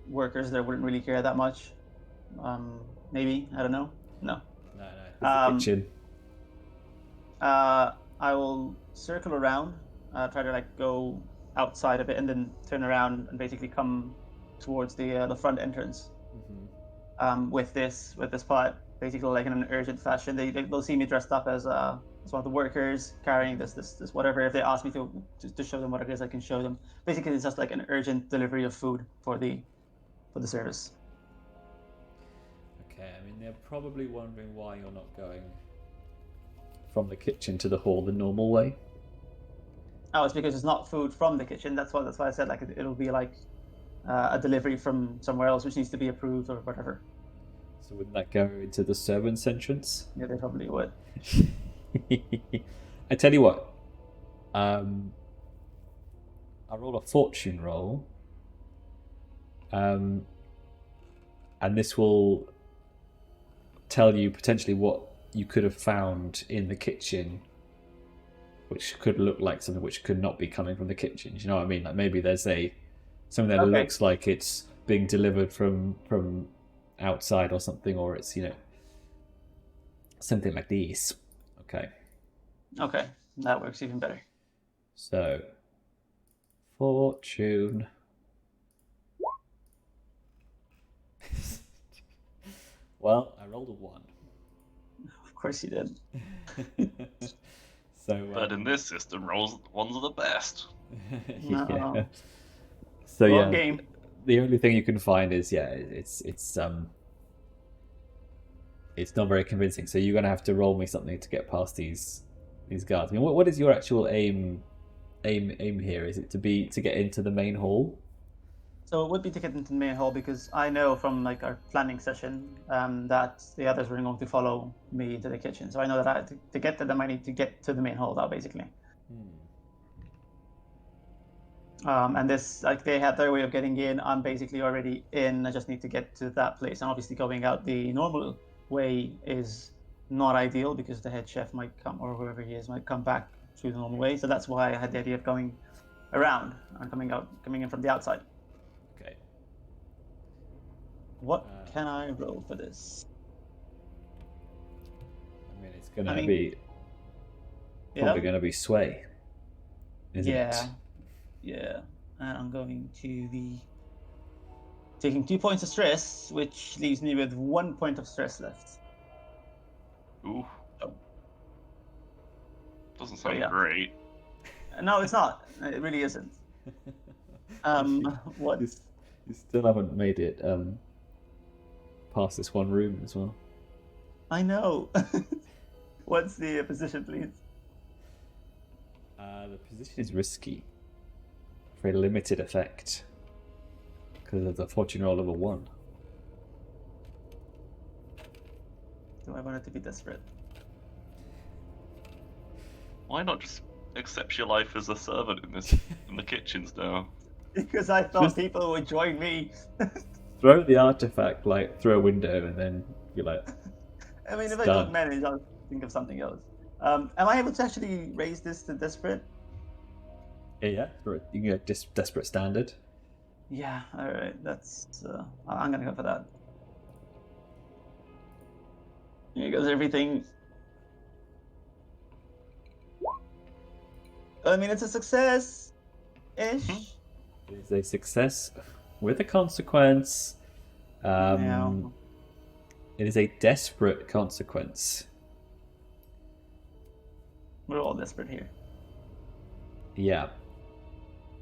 workers there wouldn't really care that much. Maybe, I don't know. No. No, it's the kitchen. I will circle around, try to like go outside a bit, and then turn around and basically come towards the front entrance. With this pot, basically like in an urgent fashion. They'll see me dressed up as one of the workers carrying this whatever. If they ask me to show them what it is, I can show them. Basically, it's just like an urgent delivery of food for the service. Okay, I mean they're probably wondering why you're not going from the kitchen to the hall the normal way. Oh, it's because it's not food from the kitchen. That's why I said like it'll be like a delivery from somewhere else, which needs to be approved or whatever. So wouldn't that go into the servants' entrance? Yeah, they probably would. I tell you what, I roll a fortune roll, and this will tell you potentially what you could have found in the kitchen, which could look like something which could not be coming from the kitchen. Do you know what I mean? Like maybe there's something that looks like it's being delivered from outside or something, or it's something like these. Okay, that works even better. So, fortune. Well, I rolled a 1. Of course you did. So, But in this system, ones are the best. yeah. No. So Wrong yeah, game. the only thing you can find is it's not very convincing. So you're gonna have to roll me something to get past these guards. I mean, what is your actual aim here? Is it to get into the main hall? So it would be to get into the main hall, because I know from like our planning session that the others were going to follow me to the kitchen. So I know that to get to them, I need to get to the main hall now, basically. And this, like, they had their way of getting in. I'm basically already in. I just need to get to that place. And obviously going out the normal way is not ideal, because the head chef might come, or whoever he is, might come back through the normal way. So that's why I had the idea of going around and coming in from the outside. Okay. What can I roll for this? I mean, it's gonna be probably gonna be sway, isn't it? Yeah. And I'm going to be taking 2 points of stress, which leaves me with 1 point of stress left. Ooh. Oh. Doesn't sound yeah. great. No, it's not. It really isn't. What? You still haven't made it past this one room as well. I know. What's the position, please? The position is risky for a limited effect because of the fortune roll of a 1. Do I want it to be desperate? Why not just accept your life as a servant in the kitchens now? Because I thought people would join me. Throw the artifact through a window and then be like. I mean, if I don't manage, I'll think of something else. Am I able to actually raise this to desperate? Yeah. You can get desperate standard. Yeah. All right. That's. I'm gonna go for that. Here goes everything. I mean, it's a success-ish. It is a success with a consequence. It is a desperate consequence. We're all desperate here. Yeah.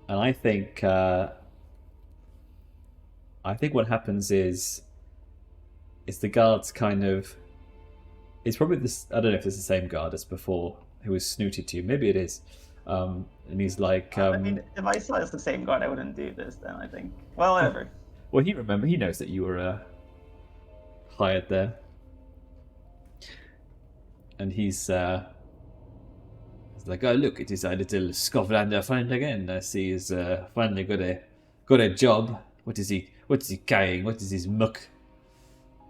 And I think what happens is the guards kind of. It's probably this. I don't know if it's the same guard as before who was snooty to you. Maybe it is. And he's like. I mean, if I saw it's the same guard, I wouldn't do this. Then I think. Well, whatever. Well, he knows that you were hired there, and he's like, "Oh, look! It is a little Scotlander friend again. I see he's finally got a job What is he carrying? What is his muck?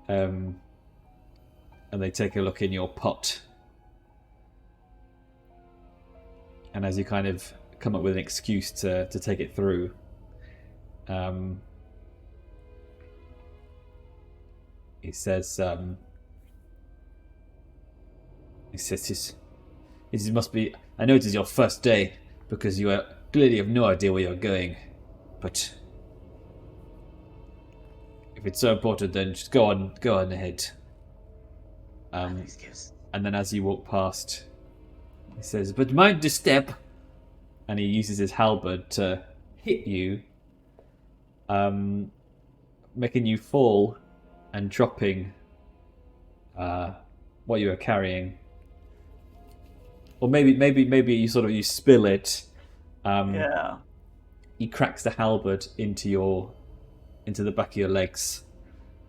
And they take a look in your pot. And as you kind of come up with an excuse to take it through, he says, "This must be. I know it is your first day because you clearly have no idea where you're going, but if it's so important, then just go on ahead." Excuse. And then as you walk past, he says, "But mind the step," and he uses his halberd to hit you, making you fall and dropping what you were carrying. Or maybe you spill it. Yeah. He cracks the halberd into the back of your legs,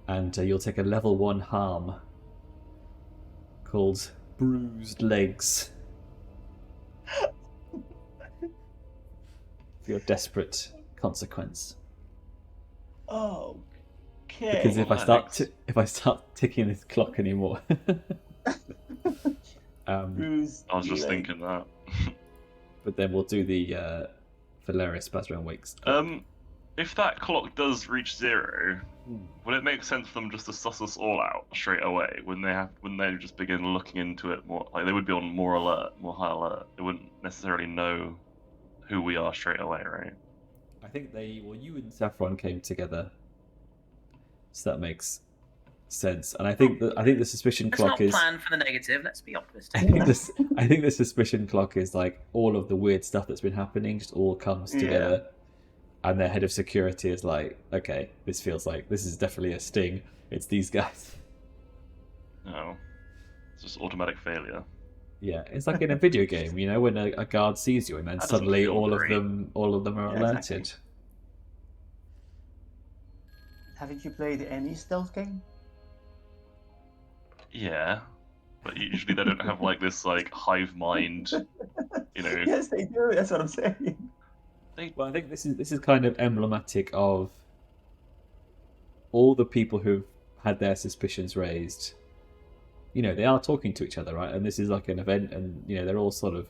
and you'll take a level 1 harm called bruised legs for your desperate consequence. Okay. Because if I start ticking this clock anymore, Bruise I was just leg. thinking that. but then we'll do the Valerius Bazran Wakes. If that clock does reach 0, would it make sense for them just to suss us all out straight away? Wouldn't they just begin looking into it more? Like, they would be on more high alert. They wouldn't necessarily know who we are straight away, right? I think you and Saffron came together, so that makes sense. And I think the suspicion Let's clock not is. plan for the negative. Let's be optimistic. I think the suspicion clock is like all of the weird stuff that's been happening just all comes together, and their head of security is like, okay, this feels like this is definitely a sting. It's these guys. No, it's just automatic failure. Yeah, it's like in a video game, when a guard sees you and then That doesn't suddenly feel all great. of them are Yeah, alerted. exactly. Haven't you played any stealth game? Yeah, but usually they don't have like this like hive mind, Yes, they do. That's what I'm saying. Well, I think this is kind of emblematic of all the people who've had their suspicions raised. They are talking to each other, right? And this is like an event, and they're all sort of,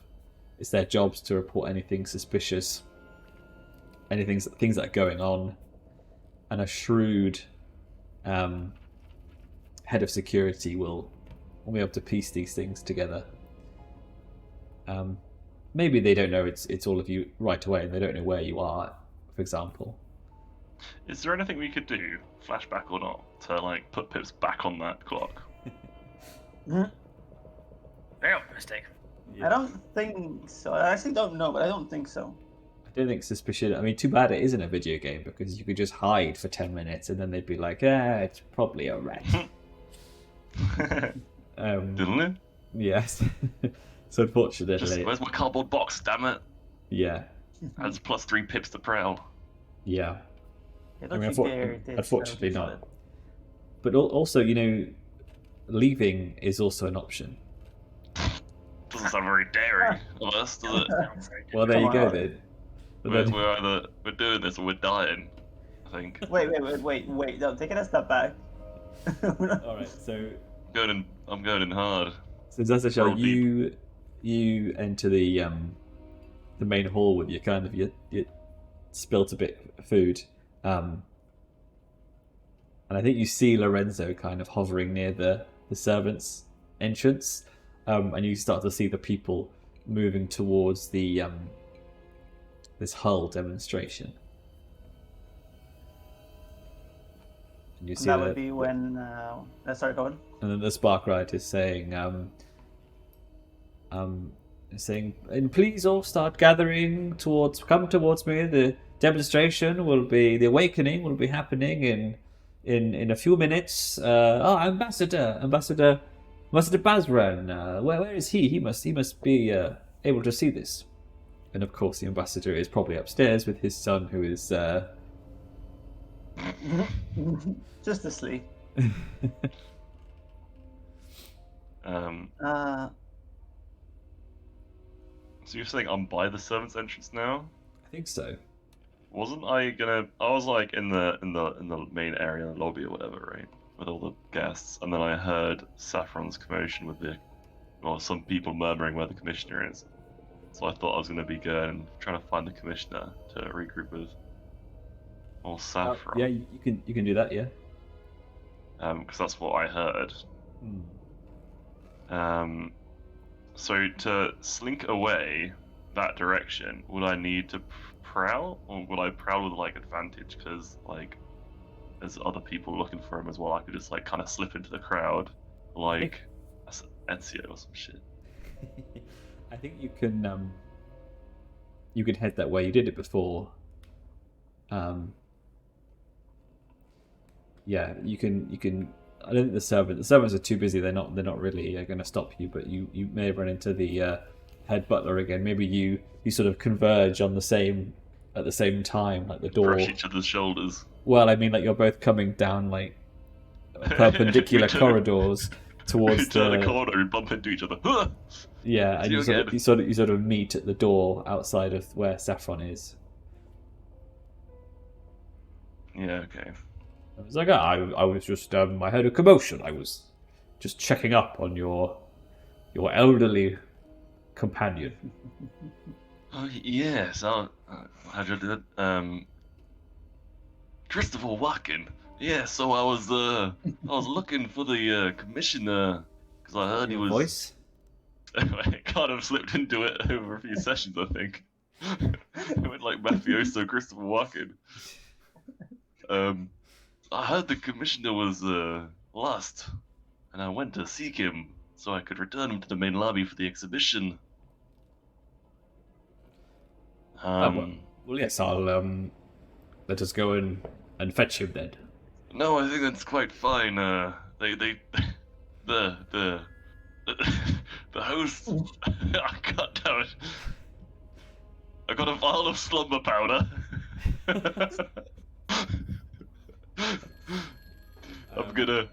it's their jobs to report anything suspicious, things that are going on, and a shrewd head of security will be able to piece these things together. Maybe they don't know it's all of you right away, and they don't know where you are, for example. Is there anything we could do, flashback or not, to like put Pips back on that clock? Very optimistic. I don't think so. I actually don't know, but I don't think so. I don't think suspicion. I mean, too bad it isn't a video game, because you could just hide for 10 minutes and then they'd be like, it's probably a rat. Didn't it? Yes. So unfortunately, Where's my cardboard box? Damn it! yeah. Adds +3 Pips to prowl. Yeah. Yeah, I mean, don't you dare do unfortunately that. not. But also, leaving is also an option. Doesn't sound very daring of us, does it? Well, there you Come go on. then. But We're then- we're doing this or we're dying, I think. Wait. No, take it a step back. all right. So I'm going in hard. Szaszachel, Roll deep. you enter the main hall with you spilt a bit of food, and I think you see Lorenzo kind of hovering near the servants' entrance, and you start to see the people moving towards the this Hull demonstration. And you see That would be when. Sorry, go on. and then the Spark Rider is saying, and please all start gathering come towards me. The demonstration the awakening will be happening in a few minutes. Ambassador Bazran, where is he? He must be able to see this. And of course, the ambassador is probably upstairs with his son, who is Just asleep. So you're saying I'm by the servants' entrance now? I think so. wasn't I gonna? I was like in the main area, in the lobby or whatever, right, with all the guests, and then I heard Saffron's commotion with some people murmuring where the commissioner is. So I thought I was gonna be going and trying to find the commissioner to regroup with. Or Saffron. Yeah, you can do that. Yeah. Because that's what I heard. So to slink away that direction, would I need to prowl, or would I prowl with like advantage? Because like, there's other people looking for him as well. I could just like kind of slip into the crowd, like Ezio or some shit. I think you can head that way. You did it before. Yeah, you can. I don't think the servants are too busy. They're not really going to stop you. But you may run into the head butler again. Maybe you sort of converge at the same time, like the door. Brush each other's shoulders. Well, I mean, like you're both coming down like perpendicular corridors towards turn a corner and bump into each other. Yeah, and you sort of meet at the door outside of where Saffron is. Yeah. Okay. I was like, I was just, I heard a commotion. I was just checking up on your elderly companion. Oh yes, I did it. Christopher Walken. Yeah, so I was looking for the commissioner because I heard he was. Voice? I kind of slipped into it over a few sessions, I think. I went like mafioso Christopher Walken. I heard the commissioner was lost, and I went to seek him so I could return him to the main lobby for the exhibition. Well, yes, I'll let us go and fetch him then. No, I think that's quite fine. The host. God damn it! I got a vial of slumber powder. I'm gonna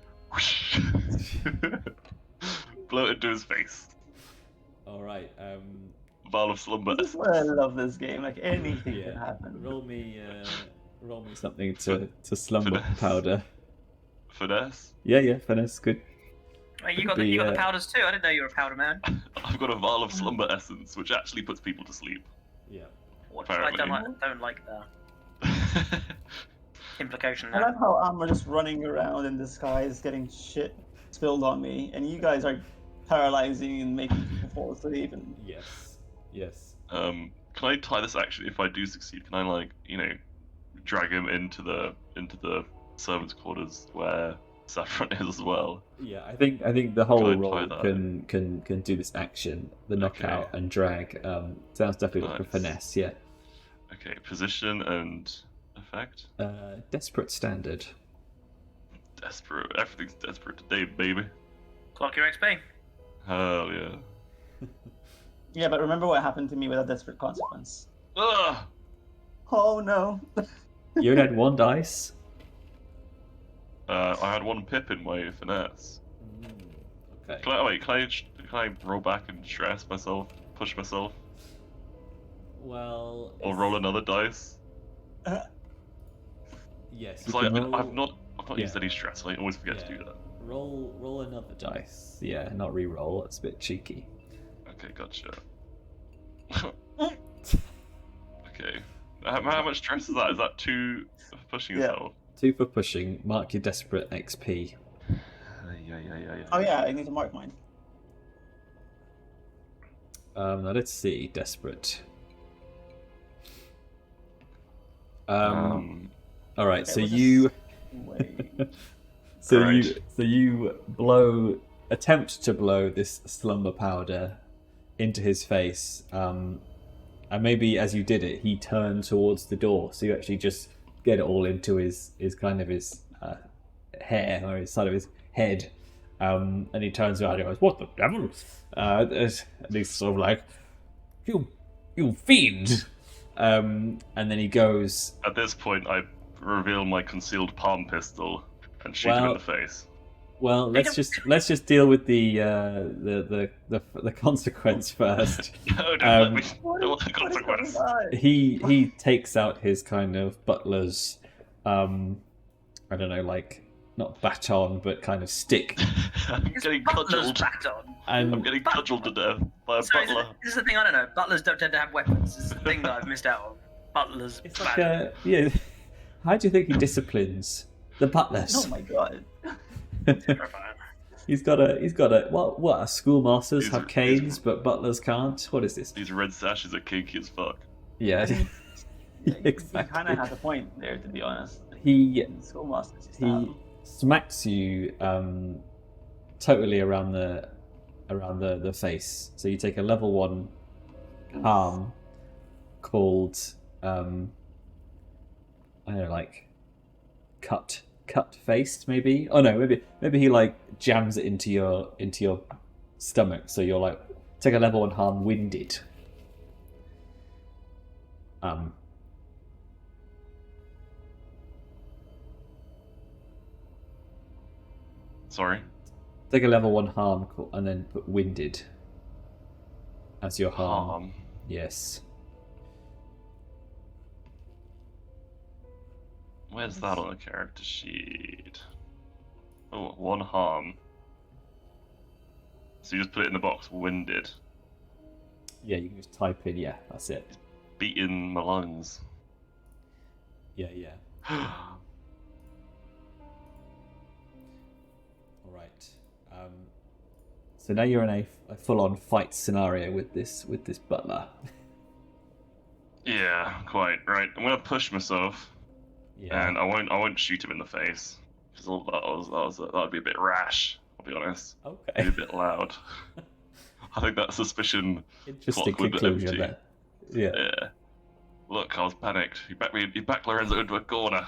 blow it into his face. All right. Vial of slumber. This is why I love this game. Like anything can happen. Roll me something to slumber powder. Finesse. Yeah, finesse, good. Wait, you got the powders too. I didn't know you were a powder man. I've got a vial of slumber essence, which actually puts people to sleep. Yeah. I don't like the implication I there. love how I'm just running around in disguise, getting shit spilled on me, and you guys are paralyzing and making people fall asleep. And Yes. Can I tie this action if I do succeed? Can I drag him into the servants' quarters where Saffron is as well? Yeah, I think the whole Could I roll tie that can do this action, the knockout and drag. Sounds definitely like a finesse. Yeah. Okay, position and effect. Desperate standard. Desperate. Everything's desperate today, baby. Clock your XP. Hell yeah. yeah, but remember what happened to me with a desperate consequence. Ugh! Oh no. You only had one dice. I had one pip in my finesse. Okay. Can I roll back and stress myself, push myself, Well. or roll another dice? Yes. Because I've not used any stress. I always forget to do that. Roll another dice. Yeah, not re-roll. It's a bit cheeky. Okay, gotcha. Okay. How much stress is that? Is that 2 for pushing yourself? 2 for pushing. Mark your desperate XP. Yeah. Oh yeah, I need to mark mine. Now let's see. Desperate. All right. Okay, So we'll you. Wait. You attempt to blow this slumber powder into his face, and maybe as you did it, he turned towards the door, so you actually just get it all into his hair or his side of his head, and he turns around and goes, "What the devil?" And he's sort of like, "You fiend!" And then he goes. At this point, I reveal my concealed palm pistol and shoot him in the face. Well, let's just deal with the consequence first. No, don't let me know what the consequence. He takes out his kind of butler's, I don't know, like not baton, but kind of stick. I'm getting cudgeled. Baton. And I'm getting cudgeled to death by a Sorry, butler. this is the thing I don't know. Butlers don't tend to have weapons. This is the thing that I've missed out on. Butlers. it's like yeah. How do you think he disciplines the butlers? Oh my god. He's got a what? Schoolmasters have canes, but butlers can't. What is this? These red sashes are kinky as fuck. Yeah, exactly. He kind of has a point there, to be honest. He Schoolmasters just he have. smacks you totally around the face. So you take a level 1 harm called I don't know, like cut faced maybe. Oh no, maybe he like jams it into your stomach, so you're like take a level 1 harm winded. Sorry. Take a level 1 harm and then put winded as your harm. Yes. Where's that on the character sheet? Oh, 1 harm. So you just put it in the box, winded. Yeah, you can just type in. Yeah, that's it. Beating my lungs. Yeah. All right. So now you're in a full-on fight scenario with this butler. Yeah, quite right. I'm gonna push myself, Yeah. and I won't shoot him in the face because that'd be a bit rash. I'll be honest. Okay. Be a bit loud. I think that suspicition Interesting clock would conclusion empty. there. Yeah. Yeah. Look, I was panicked. He backed Lorenzo into a corner.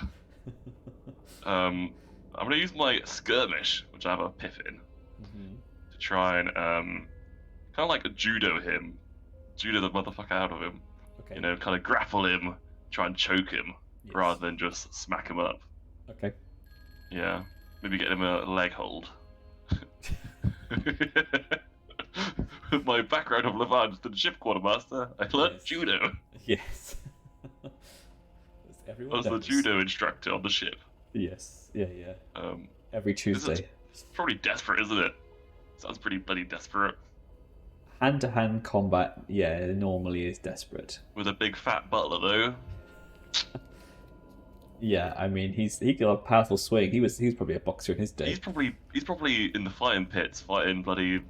I'm gonna use my skirmish, which I have a piff in, to try and kind of like judo him, judo the motherfucker out of him. Okay. You know, kind of grapple him, try and choke him, Yes. rather than just smack him up. Okay. Yeah, maybe get him a leg hold. With my background of Levant, the ship quartermaster, I learned Yes. judo. Yes. As I everyone was the knows. judo instructor on the ship. Yes. Yeah. Every This is Tuesday. it's probably desperate, isn't it? Sounds pretty bloody desperate. Hand-to-hand combat, yeah, it normally is desperate. With a big fat butler, though. Yeah, I mean, he got a powerful swing. He was probably a boxer in his day. He's probably in the fighting pits fighting bloody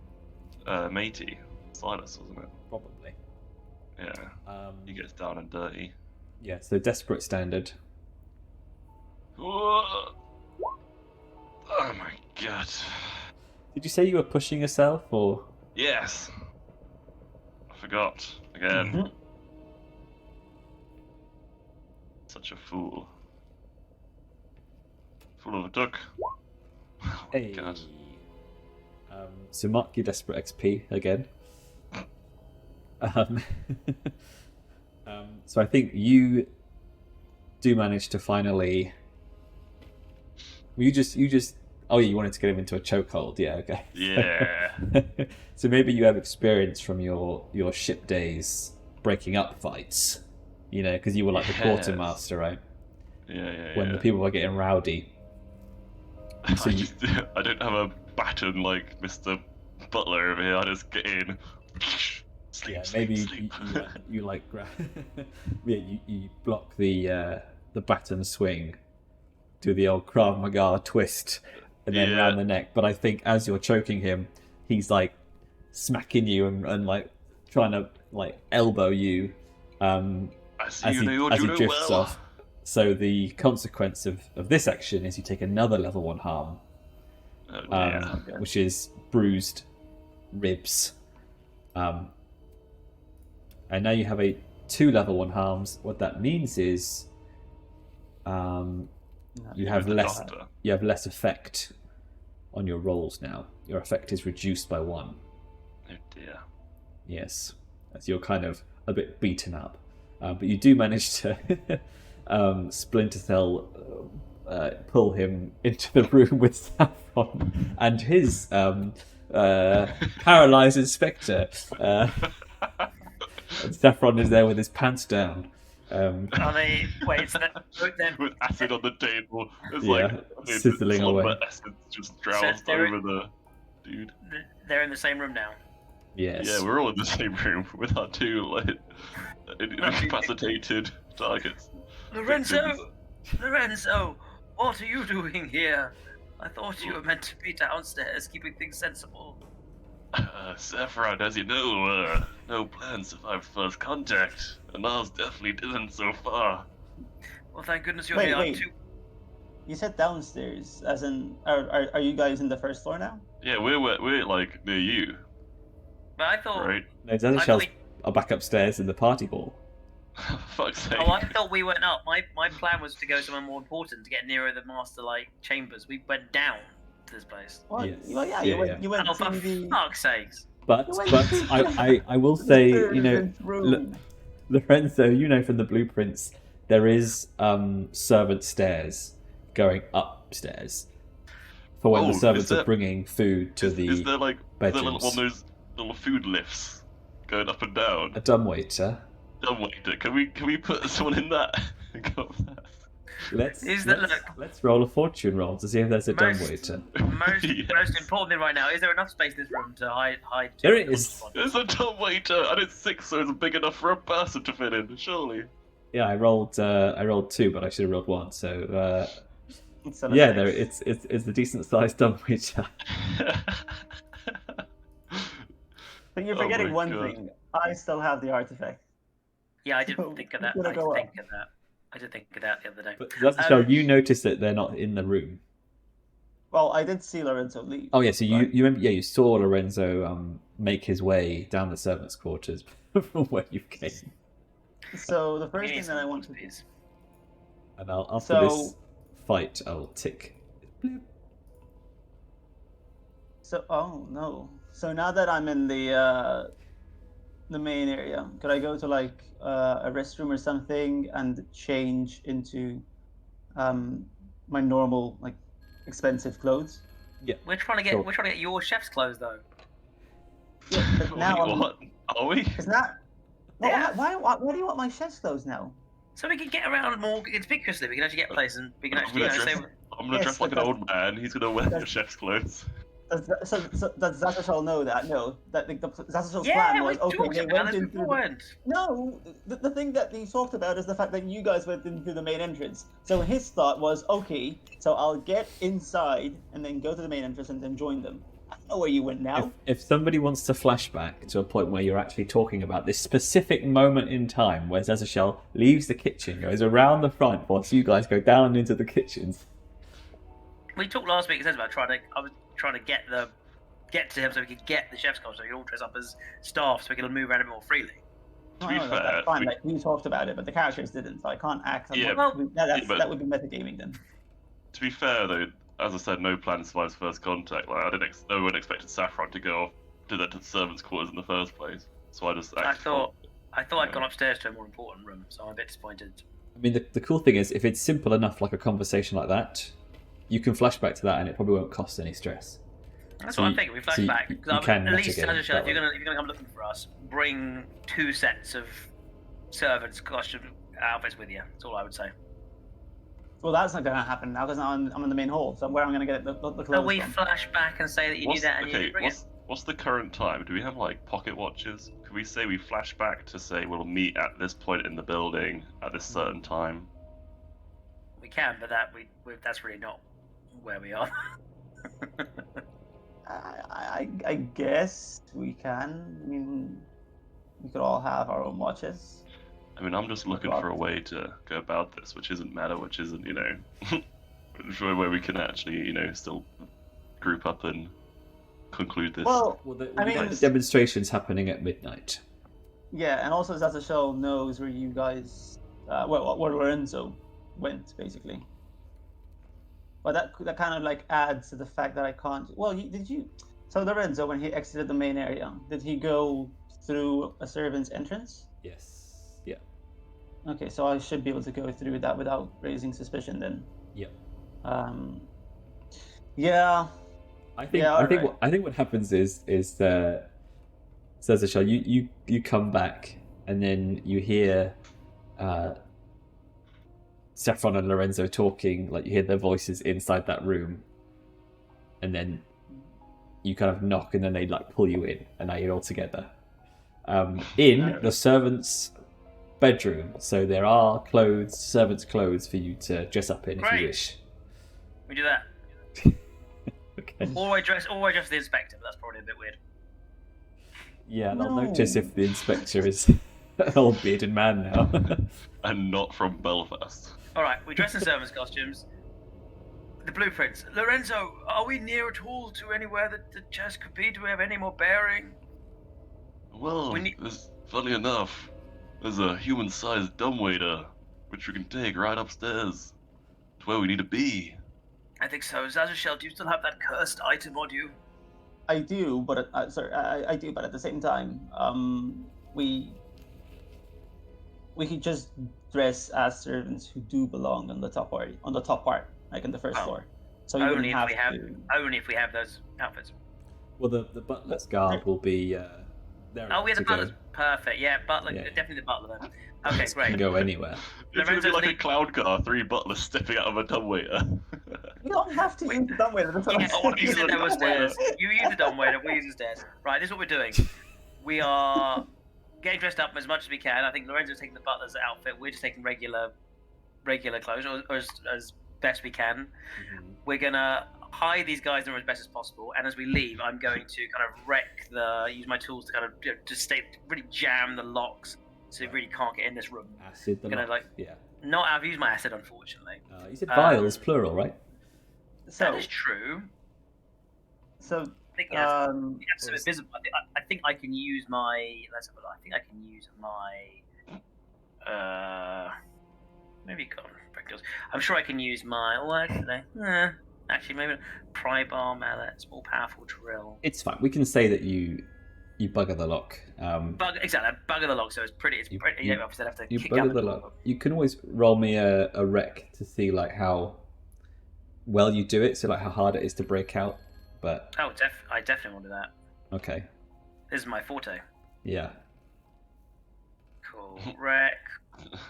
matey Silas, wasn't it? Probably. Yeah. He gets down and dirty. Yeah, so desperate standard. Oh my god. Did you say you were pushing yourself, or? Yes. I forgot again. Mhm. Such a fool. Fool of a duck. Oh my Hey. god. So mark your desperate XP again. So I think you do manage to finally. You just. Oh, yeah, you wanted to get him into a chokehold. Yeah, okay. Yeah. So maybe you have experience from your ship days breaking up fights. You know, because you were like the Yes. quartermaster, right? Yeah. When the people were getting rowdy. So I don't have a baton like Mr. Butler over here. I just get in. Sleep, Yeah, sleep, maybe sleep. you like yeah, you block the baton swing, do the old Krav Maga twist, and then Yeah. round the neck. But I think as you're choking him, he's like smacking you and like trying to like elbow you I see as you know your he judo drifts well. off. So the consequence of this action is you take another level 1 harm, Oh, dear. which is bruised ribs. And now you have 2 level 1 harms. What that means is you have the less doctor. you have less effect on your rolls now. Your effect is reduced by 1. Oh dear. Yes, as you're kind of a bit beaten up, but you do manage to splinter cell pull him into the room with Saffron and his paralyzed inspector. And Saffron is there with his pants down. Are they? Wait, so then With acid on the table. It's Yeah, like sizzling away. slumber acid just drowsed they're- over the dude. they're in the same room now. Yes. Yeah, we're all in the same room with our two like incapacitated targets. Lorenzo, what are you doing here? I thought you were meant to be downstairs, keeping things sensible. Saffron, as you know, no plans survived first contact, and ours definitely didn't so far. Well, thank goodness you're Wait, here. wait. You said downstairs, as in, are you guys in the first floor now? Yeah, we're like near you, But I thought. right? No, Szaszachel are back upstairs in the party hall. Fuck's sake. Oh, I thought we went up. My plan was to go somewhere more important, to get nearer the master chambers. We went down to this place. Well, Yes. well, yeah, Yeah, you went Oh, for to the fuck's sakes! But You went I will say, you know, servants' room. Lorenzo, you know from the blueprints, there is servant stairs going upstairs for when Oh, the is servants are there- bringing food to Is the there like one bedrooms. of those little food lifts going up and down? a dumbwaiter. Dumbwaiter. Can we put someone in that? and go up that? Let's roll a fortune roll to see if there's a Most- dumbwaiter. Yes. Most important thing right now is there enough space in this room to hide? There it is. There's a dumbwaiter, and it's 6, so it's big enough for a person to fit in. Surely. Yeah, I rolled 2, but I should have rolled 1. So It's a yeah, mistake. there it's a decent sized dumbwaiter. But you're Oh forgetting my one God. thing. I still have the artifact. Yeah, I So, didn't think of that. you're I gonna go did think of that. I did think of that the other day. But that's to show you notice that they're not in the room. Well, I did see Lorenzo leave. Oh yeah, so you Right. you remember? Yeah, you saw Lorenzo make his way down the servants' quarters from where you came. So the first Give me thing that I some want to please. And after So- this fight, I'll tick. So, oh no. So now that I'm in the main area, could I go to like a restroom or something and change into my normal like expensive clothes? We're trying to get Sure. your chef's clothes though. Yeah, but now Wait, what? Are we? It's not. Well, Yeah. why do you want my chef's clothes now? So we can get around more conspicuously. We can actually get places and we can actually say. I'm gonna Yes, dress like an but old man. He's gonna wear that's- chef's clothes. Does Szaszachel know that? No, that the Szaszachel's Yeah, plan we was okay. talked They about went this in through. beforehand. No, the thing that he talked about is the fact that you guys went in through the main entrance. So his thought was, okay, so I'll get inside and then go to the main entrance and then join them. I don't know where you went now. If somebody wants to flashback to a point where you're actually talking about this specific moment in time where Szaszachel leaves the kitchen, goes around the front, whilst you guys go down into the kitchens. We talked last week. It says about I was trying to get to him so we could get the chef's costume. So we could all dress up as staff, so we could move around a bit more freely. To be Oh, fair, that's fine. we- Like, we talked about it, but the characters didn't, so I can't act. On Yeah, what- well- but- that would be metagaming then. To be fair though, as I said, no plan survives first contact. Like no one expected Saffron to go off to the servants' quarters in the first place. So I just. I acted thought on- I'd gone upstairs to a more important room, so I'm a bit disappointed. I mean, the cool thing is, if it's simple enough, like a conversation like that, you can flashback to that and it probably won't cost any stress. That's So what you- I'm thinking. We so flash you- back. you 'Cause can at least, mitigate as a show, that if you're way. gonna come looking for us, bring 2 sets of servants' costume outfits with you. That's all I would say. Well, that's not going to happen now because I'm in the main hall, so where I'm going to get the But clothes we from. flash back and say that you What's, knew that and you okay, didn't bring it. what's the current time? Do we have like pocket watches? Could we say we flash back to say we'll meet at this point in the building at this certain time? We can, but that's really not where we are. I guess we can. I mean, we could all have our own watches. I mean, I'm just looking for a way to go about this, which isn't meta, which isn't, where we can actually, still group up and conclude this. Well, Well, I mean- the demonstration's happening at midnight. yeah, and also Szaszachel knows where you guys, where Lorenzo went, basically. But that kind of like adds to the fact that I can't. Well, So Lorenzo, when he exited the main area, did he go through a servant's entrance? Yes. Yeah. Okay, so I should be able to go through that without raising suspicion then. Yep. Yeah. I think Yeah, I think alright. I think what happens is Szaszachel, you come back and then you hear Saffron and Lorenzo talking, like you hear their voices inside that room, and then you kind of knock and then they like pull you in and now you're all together. In the servants' bedroom, so there are servants' clothes for you to dress up in if Great. you wish. We do that. Okay. Or I dress the inspector, but that's probably a bit weird. Yeah, they'll No. notice if the inspector is an old bearded man now. And not from Belfast. Alright, we dress in servants' costumes. The blueprints. Lorenzo, are we near at all to anywhere that the chest could be? Do we have any more bearing? Well, funny enough, there's a human-sized dumbwaiter, which we can take right upstairs. It's where we need to be. I think so. Szaszachel, do you still have that cursed item on you? I do, but I do, but at the same time, we could just dress as servants who do belong on the top part, like in the first floor. So you wouldn't have to. Only if we have those outfits. Well, the butler's guard will be there. Oh, we have to the butler's. Perfect. Yeah, butler. Yeah. Definitely the butler then. Okay, Can great. go anywhere. It's gonna be Lorenzo's like a lead- cloud car, 3 butlers stepping out of a dumbwaiter. You don't have to use the dumbwaiter. That's what Yeah, I'm wanna you use saying. said the there were dumbwaiter. stairs. You use the dumbwaiter, we use the stairs. Right, this is what we're doing. We are getting dressed up as much as we can. I think Lorenzo's taking the butler's outfit. We're just taking regular clothes, or as best we can. Mm-hmm. We're gonna hide these guys in as best as possible, and as we leave, I'm going to kind of use my tools to kind of just really jam the locks, so they really can't get in this room. Acid. Gonna, like- Yeah. No, I've used my acid, unfortunately. You said vials, plural, right? That So, is true. so I think that's some invisible. I think I can use my. Let's have a look. I think I can use my. Maybe God, I'm sure I can use my. Oh, actually, maybe pry bar, mallet, small, powerful drill. It's fine. We can say that you bugger the lock. Exactly, bugger the lock. So it's pretty. It's pretty. You obviously have to You kick out bugger the lock. You can always roll me a rec to see like how well you do it. So like how hard it is to break out. But Oh, I definitely want to do that. okay, This is my forte. yeah. Cool. Wreck.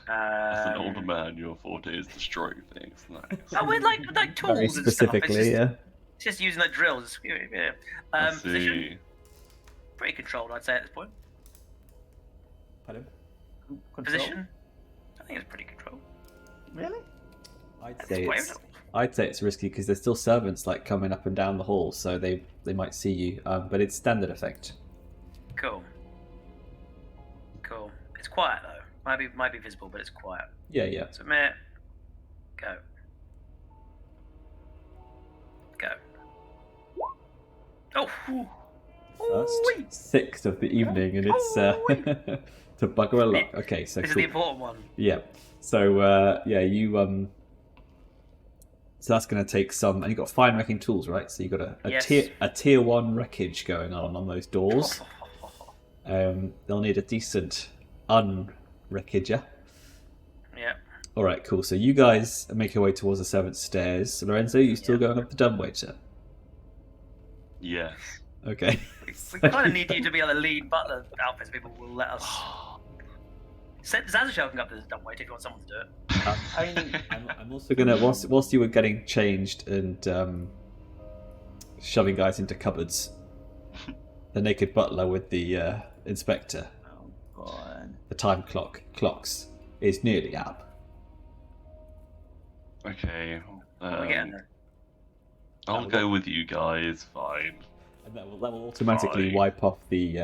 As an older man, your forte is destroying things. Nice. Oh, we're like tools Very and stuff. specifically, yeah. It's just using like drills. Yeah. I Position. see. Pretty controlled, I'd say at this point. Pardon? control? Position. I think it's pretty controlled. Really? I'd At say this it's point. risky because there's still servants like coming up and down the hall, so they might see you. But it's standard effect. Cool. It's quiet though. Might be visible, but it's quiet. Yeah. Submit. Go. Oh. First 6th of the evening, and it's to bugger a lock. Okay, so This is cool. the important one. Yeah. So you So that's going to take some, and you've got fine wrecking tools, right? So you've got Yes. a tier 1 wreckage going on those doors. They'll need a decent unwreckager. Yeah. All right, cool. So you guys make your way towards the 7th stairs. Lorenzo, you still going up the dumbwaiter? Yes. Okay. We kind of need you to be on the lead butler outfit so people will let us. Szaszachel can go up to this dumb weight if you want someone to do it. I mean, I'm also gonna whilst you were getting changed and shoving guys into cupboards, the naked butler with the inspector, oh god. the time clocks is nearly up. Okay. We're getting there. I'll go with you guys. Fine. And that will automatically Fine. wipe off the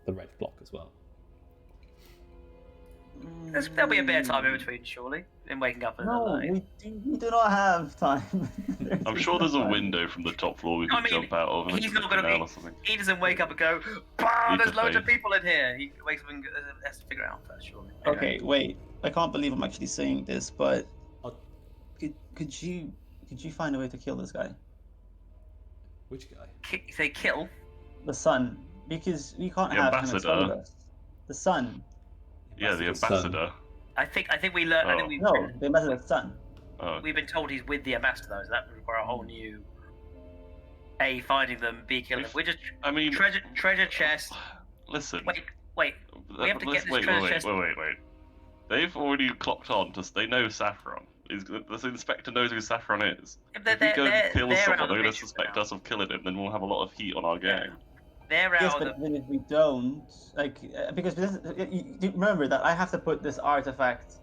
red block as well. There'll be a bit of time in between, surely, in waking up in the No, night. we do not have time. I'm sure there's a window from the top floor we can I mean, jump out of and he's it's not gonna canal be- or something. He doesn't wake up and go, "Bah, He's there's a loads of fake. people in here." He wakes up and has to figure it out first, surely. Okay, wait. I can't believe I'm actually saying this, but Oh. could you find a way to kill this guy, Which guy? Say kill. the son? Because we can't The have him ambassador. explode us. The son. Yeah, the Ambassador's son. ambassador. I think we learned. I think Oh. we. No, the ambassador's son. we've been told he's with the ambassador, though, so that would require a whole new finding them, B killing them. We're just treasure chest. Listen. Wait. We have to get this treasure chest. Wait. They've already clocked on to. They know Saffron. The inspector knows who Saffron is. If we go and kill someone, they're going to suspect us of killing him. Then we'll have a lot of heat on our gang. They're out. Yes, but then if we don't, because you remember that I have to put this artifact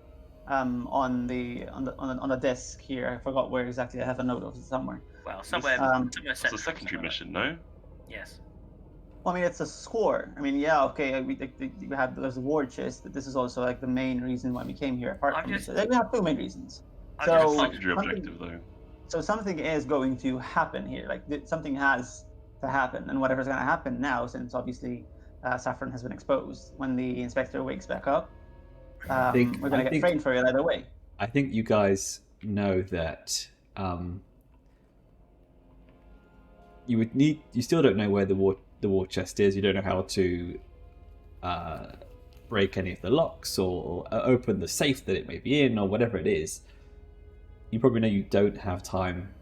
on the desk here. I forgot where exactly. I have a note of it somewhere. Well, somewhere. It's a secondary mission, no? Yes. Well, I mean, it's a score. I mean, yeah, okay. There's a war chest, but this is also like the main reason why we came here. Apart from this, we have two main reasons. It's a secondary objective, though. So something is going to happen here. Like something has to happen, and whatever's going to happen now, since obviously Saffron has been exposed. When the inspector wakes back up, we're going to get trained for it either way. I think you guys know that you still don't know where the war chest is. You don't know how to break any of the locks or open the safe that it may be in or whatever it is. You probably know you don't have time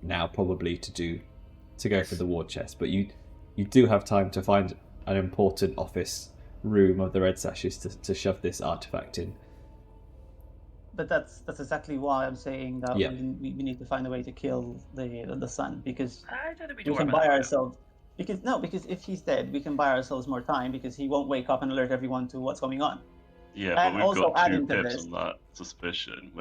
now probably to go for the war chest, but you do have time to find an important office room of the Red Sashes to shove this artifact in. But that's exactly why I'm saying that we need to find a way to kill the son, because I don't think we can buy ourselves. Because if he's dead, we can buy ourselves more time because he won't wake up and alert everyone to what's going on. Yeah, but we've got 2 pips on that suspicion.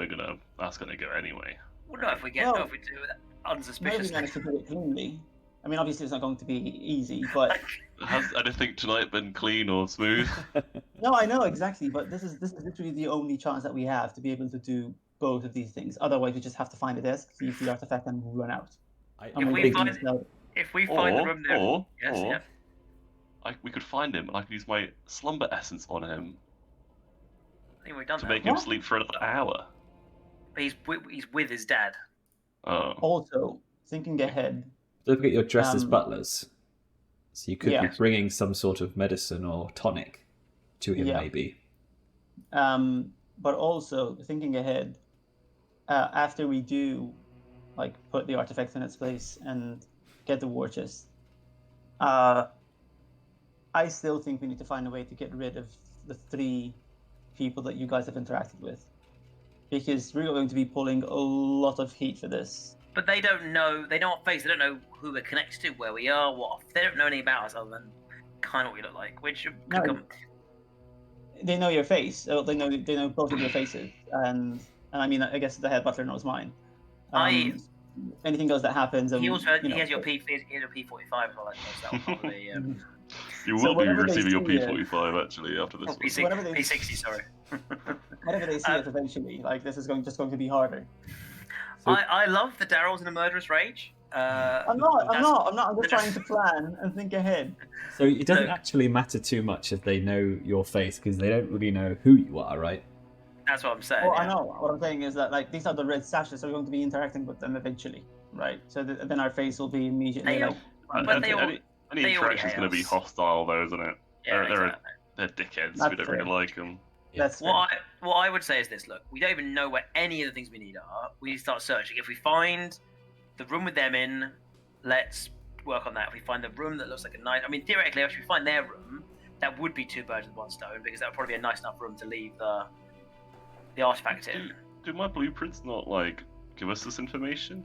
That's gonna go anyway. Well, no, if we do that unsuspiciously. Maybe we manage to do it cleanly. I mean, obviously it's not going to be easy, but has anything tonight been clean or smooth? No, I know exactly, but this is literally the only chance that we have to be able to do both of these things. Otherwise, we just have to find a desk, use the artifact, and run out. If we find the room there, we could find him, and I could use my slumber essence on him. I think we've done to that. make him sleep for another hour. But he's with his dad. Oh. Also, thinking ahead. Don't forget you're dressed as butlers, so you could be bringing some sort of medicine or tonic to him, maybe. But also thinking ahead, after we do, put the artifact in its place and get the war chest, I still think we need to find a way to get rid of the 3 people that you guys have interacted with, because we're going to be pulling a lot of heat for this. But they don't know. They don't face. They don't know who we're connected to, where we are, what. They don't know anything about us other than kind of what we look like. Which they know your face. They know both of your faces, and I mean, I guess the head butler knows mine. Anything else that happens, he has your P45 as well. That will probably. You will be receiving your P45 actually after this. P60, sorry. Whenever they see us eventually, this is going to be harder. I love the Daryl's in a murderous rage. I'm not. I'm just trying to plan and think ahead. So it doesn't actually matter too much if they know your face, because they don't really know who you are, right? That's what I'm saying. Well, I know. What I'm saying is that these are the Red Sashes, so we're going to be interacting with them eventually, right? So then our face will be immediately any interaction is going to be hostile, though, isn't it? Yeah, they're dickheads. We don't really like them. That's what I would say is this: look, we don't even know where any of the things we need are. We start searching. If we find the room with them in, let's work on that. If we find the room that looks like a nice, I mean, theoretically, if we find their room, that would be 2 birds with 1 stone, because that would probably be a nice enough room to leave the artifact in. Do my blueprints not give us this information?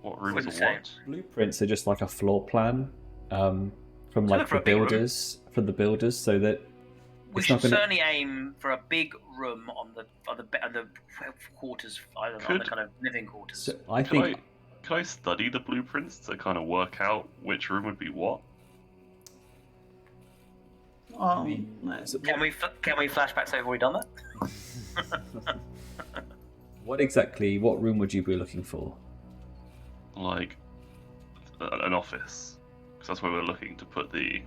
What rooms are what? Blueprints are just like a floor plan from the builders, so that. We should certainly aim for a big room on the quarters. I don't know, on the kind of living quarters. So can I study the blueprints to kind of work out which room would be what? Can we flashback so we've already done that? What room would you be looking for? An office, because that's where we're looking to put the.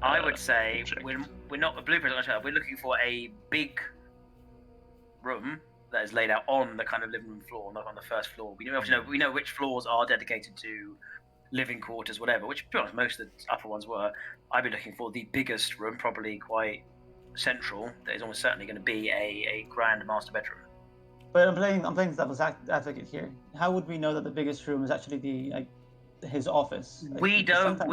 I would say we're not a blueprint. We're looking for a big room that is laid out on the kind of living room floor, not on the first floor. We know which floors are dedicated to living quarters, whatever. Which, to be honest, most of the upper ones were. I'd be looking for the biggest room, probably quite central. That is almost certainly going to be a grand master bedroom. But I'm playing devil's advocate here. How would we know that the biggest room is actually his office? Like, We because don't sometimes-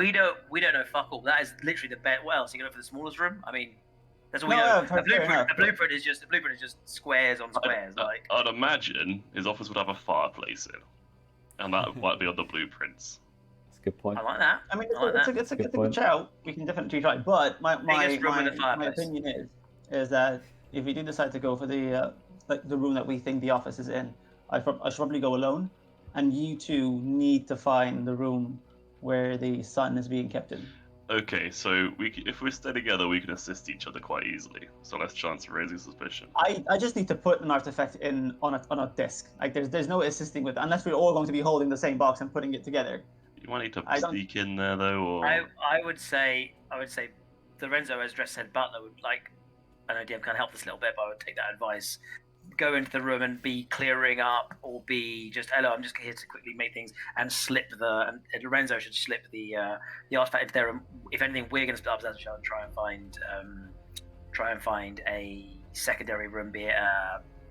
we don't know fuck all. That is literally the bet. What else? You go for the smallest room? I mean, that's all we No, know. fair enough. A blueprint is just squares on squares. Like I'd imagine his office would have a fireplace in, and that might be on the blueprints. That's a good point. I like that. I mean, I like it's a Good good point. shout. We can definitely try. But my Biggest room with a fireplace. opinion is that if we do decide to go for the room that we think the office is in, I should probably go alone, and you two need to find the room where the son is being kept in. Okay, so if we stay together, we can assist each other quite easily. So less chance of raising suspicion. I just need to put an artifact in on a disc. Like there's no assisting with unless we're all going to be holding the same box and putting it together. You might need to I don't- sneak in there though, or I would say Lorenzo as dressed head butler would like. I know DM can help this a little bit, but I would take that advice. Go into the room and be clearing up, or be just hello. I'm just here to quickly make things and slip and Lorenzo should slip the artifact into there. If anything, we're going to split up Szaszachel and try and find a secondary room, be it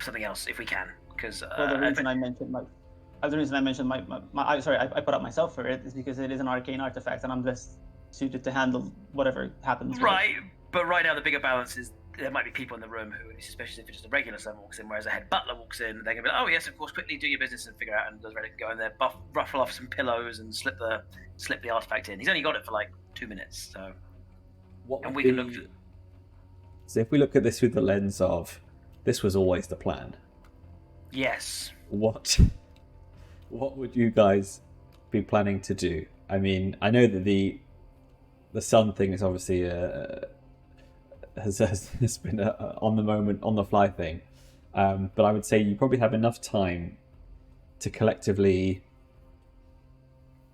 something else if we can. Because The reason I mentioned I put up myself for it is because it is an arcane artifact and I'm best suited to handle whatever happens. with it. right, but right now the bigger balance is there might be people in the room who, especially if it's just a regular son walks in, whereas a head butler walks in, they're gonna be like, oh yes, of course, quickly do your business and figure out, and does ready to go in there, ruffle off some pillows and slip the artifact in. He's only got it for like 2 minutes, so and we can look. So if we look at this through the lens of this was always the plan, Yes. what would you guys be planning to do? I mean, I know that the sun thing is obviously has been a on the moment, on the fly thing, but I would say you probably have enough time to collectively.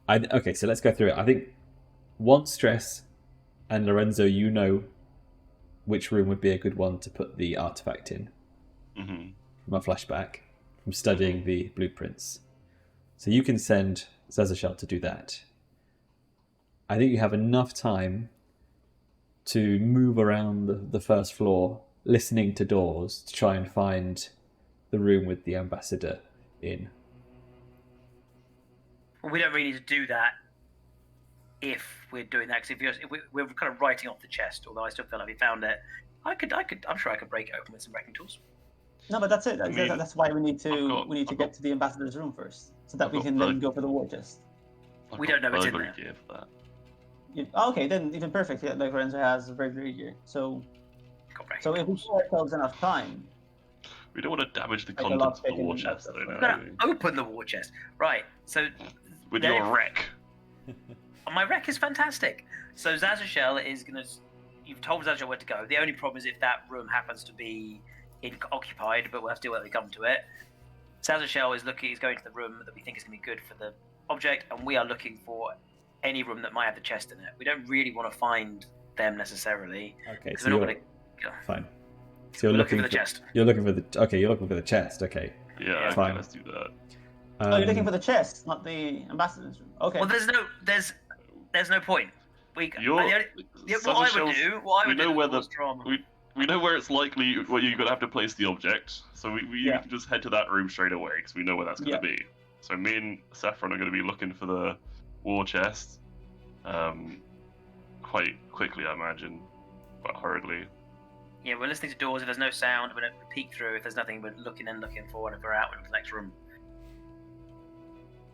Okay, so let's go through it. I think Stress and Lorenzo, you know which room would be a good one to put the artifact in. Mm-hmm. From a flashback, from studying the blueprints. So you can send Szaszachel to do that. I think you have enough time to move around the first floor, listening to doors, to try and find the room with the ambassador in. Well, we don't really need to do that if we're doing that. Because if we're kind of writing off the chest, although I still feel like we found it, I'm sure I could break it open with some wrecking tools. No, but that's it. That's why we need to get to the ambassador's room first, so that I've we got can then go for the war chest. We don't know it's in burglary there. gear for that. Okay, then even perfect. Yeah, like Lorenzo has a burglary gear. So if we give ourselves enough time, We don't want to damage the Like a contents of the lockpick war and chest, stuff. though. We're No, gonna open the war chest, right? So with then your if- wreck. my wreck is fantastic. So Szaszachel is gonna. You've told Szaszachel where to go. The only problem is if that room happens to be occupied, but we'll have to deal with it when we come to it. Szaszachel is going to the room that we think is going to be good for the object, and we are looking for any room that might have the chest in it. We don't really want to find them necessarily. Okay, Because so we're you're not going to. fine. So We're looking for the chest. You're looking for the. Okay, you're looking for the chest. Okay. Yeah, okay, Fine. let's do that. you're looking for the chest, not the ambassador's room. Okay. Well, there's no point. What I would know do where was drama. we know where it's likely where you're gonna have to place the object, so we Yeah. can just head to that room straight away because we know where that's gonna be. So me and Saffron are gonna be looking for the war chest, quite quickly, I imagine, but hurriedly. Yeah, we're listening to doors. If there's no sound, we're going to peek through. If there's nothing, we're looking for. And if we're out, we're in the next room.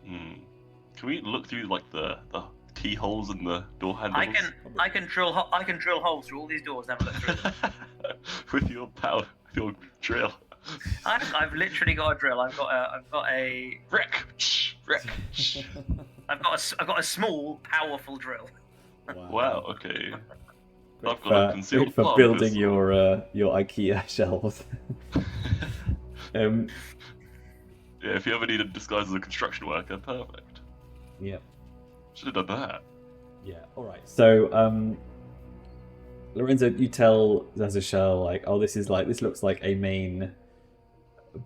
Can we look through like the keyholes in the door handles? I can drill holes through all these doors and have a look through them. With your power, your drill. I've literally got a drill. I've got a Wreck. I've got a small, powerful drill. Wow. Okay. I've got a Great concealed for plot building this your IKEA shelves. Yeah, if you ever need to disguise as a construction worker, perfect. Yeah. Should have done that. Yeah. All right. So, Lorenzo, you tell Szaszachel like, oh, this looks like a main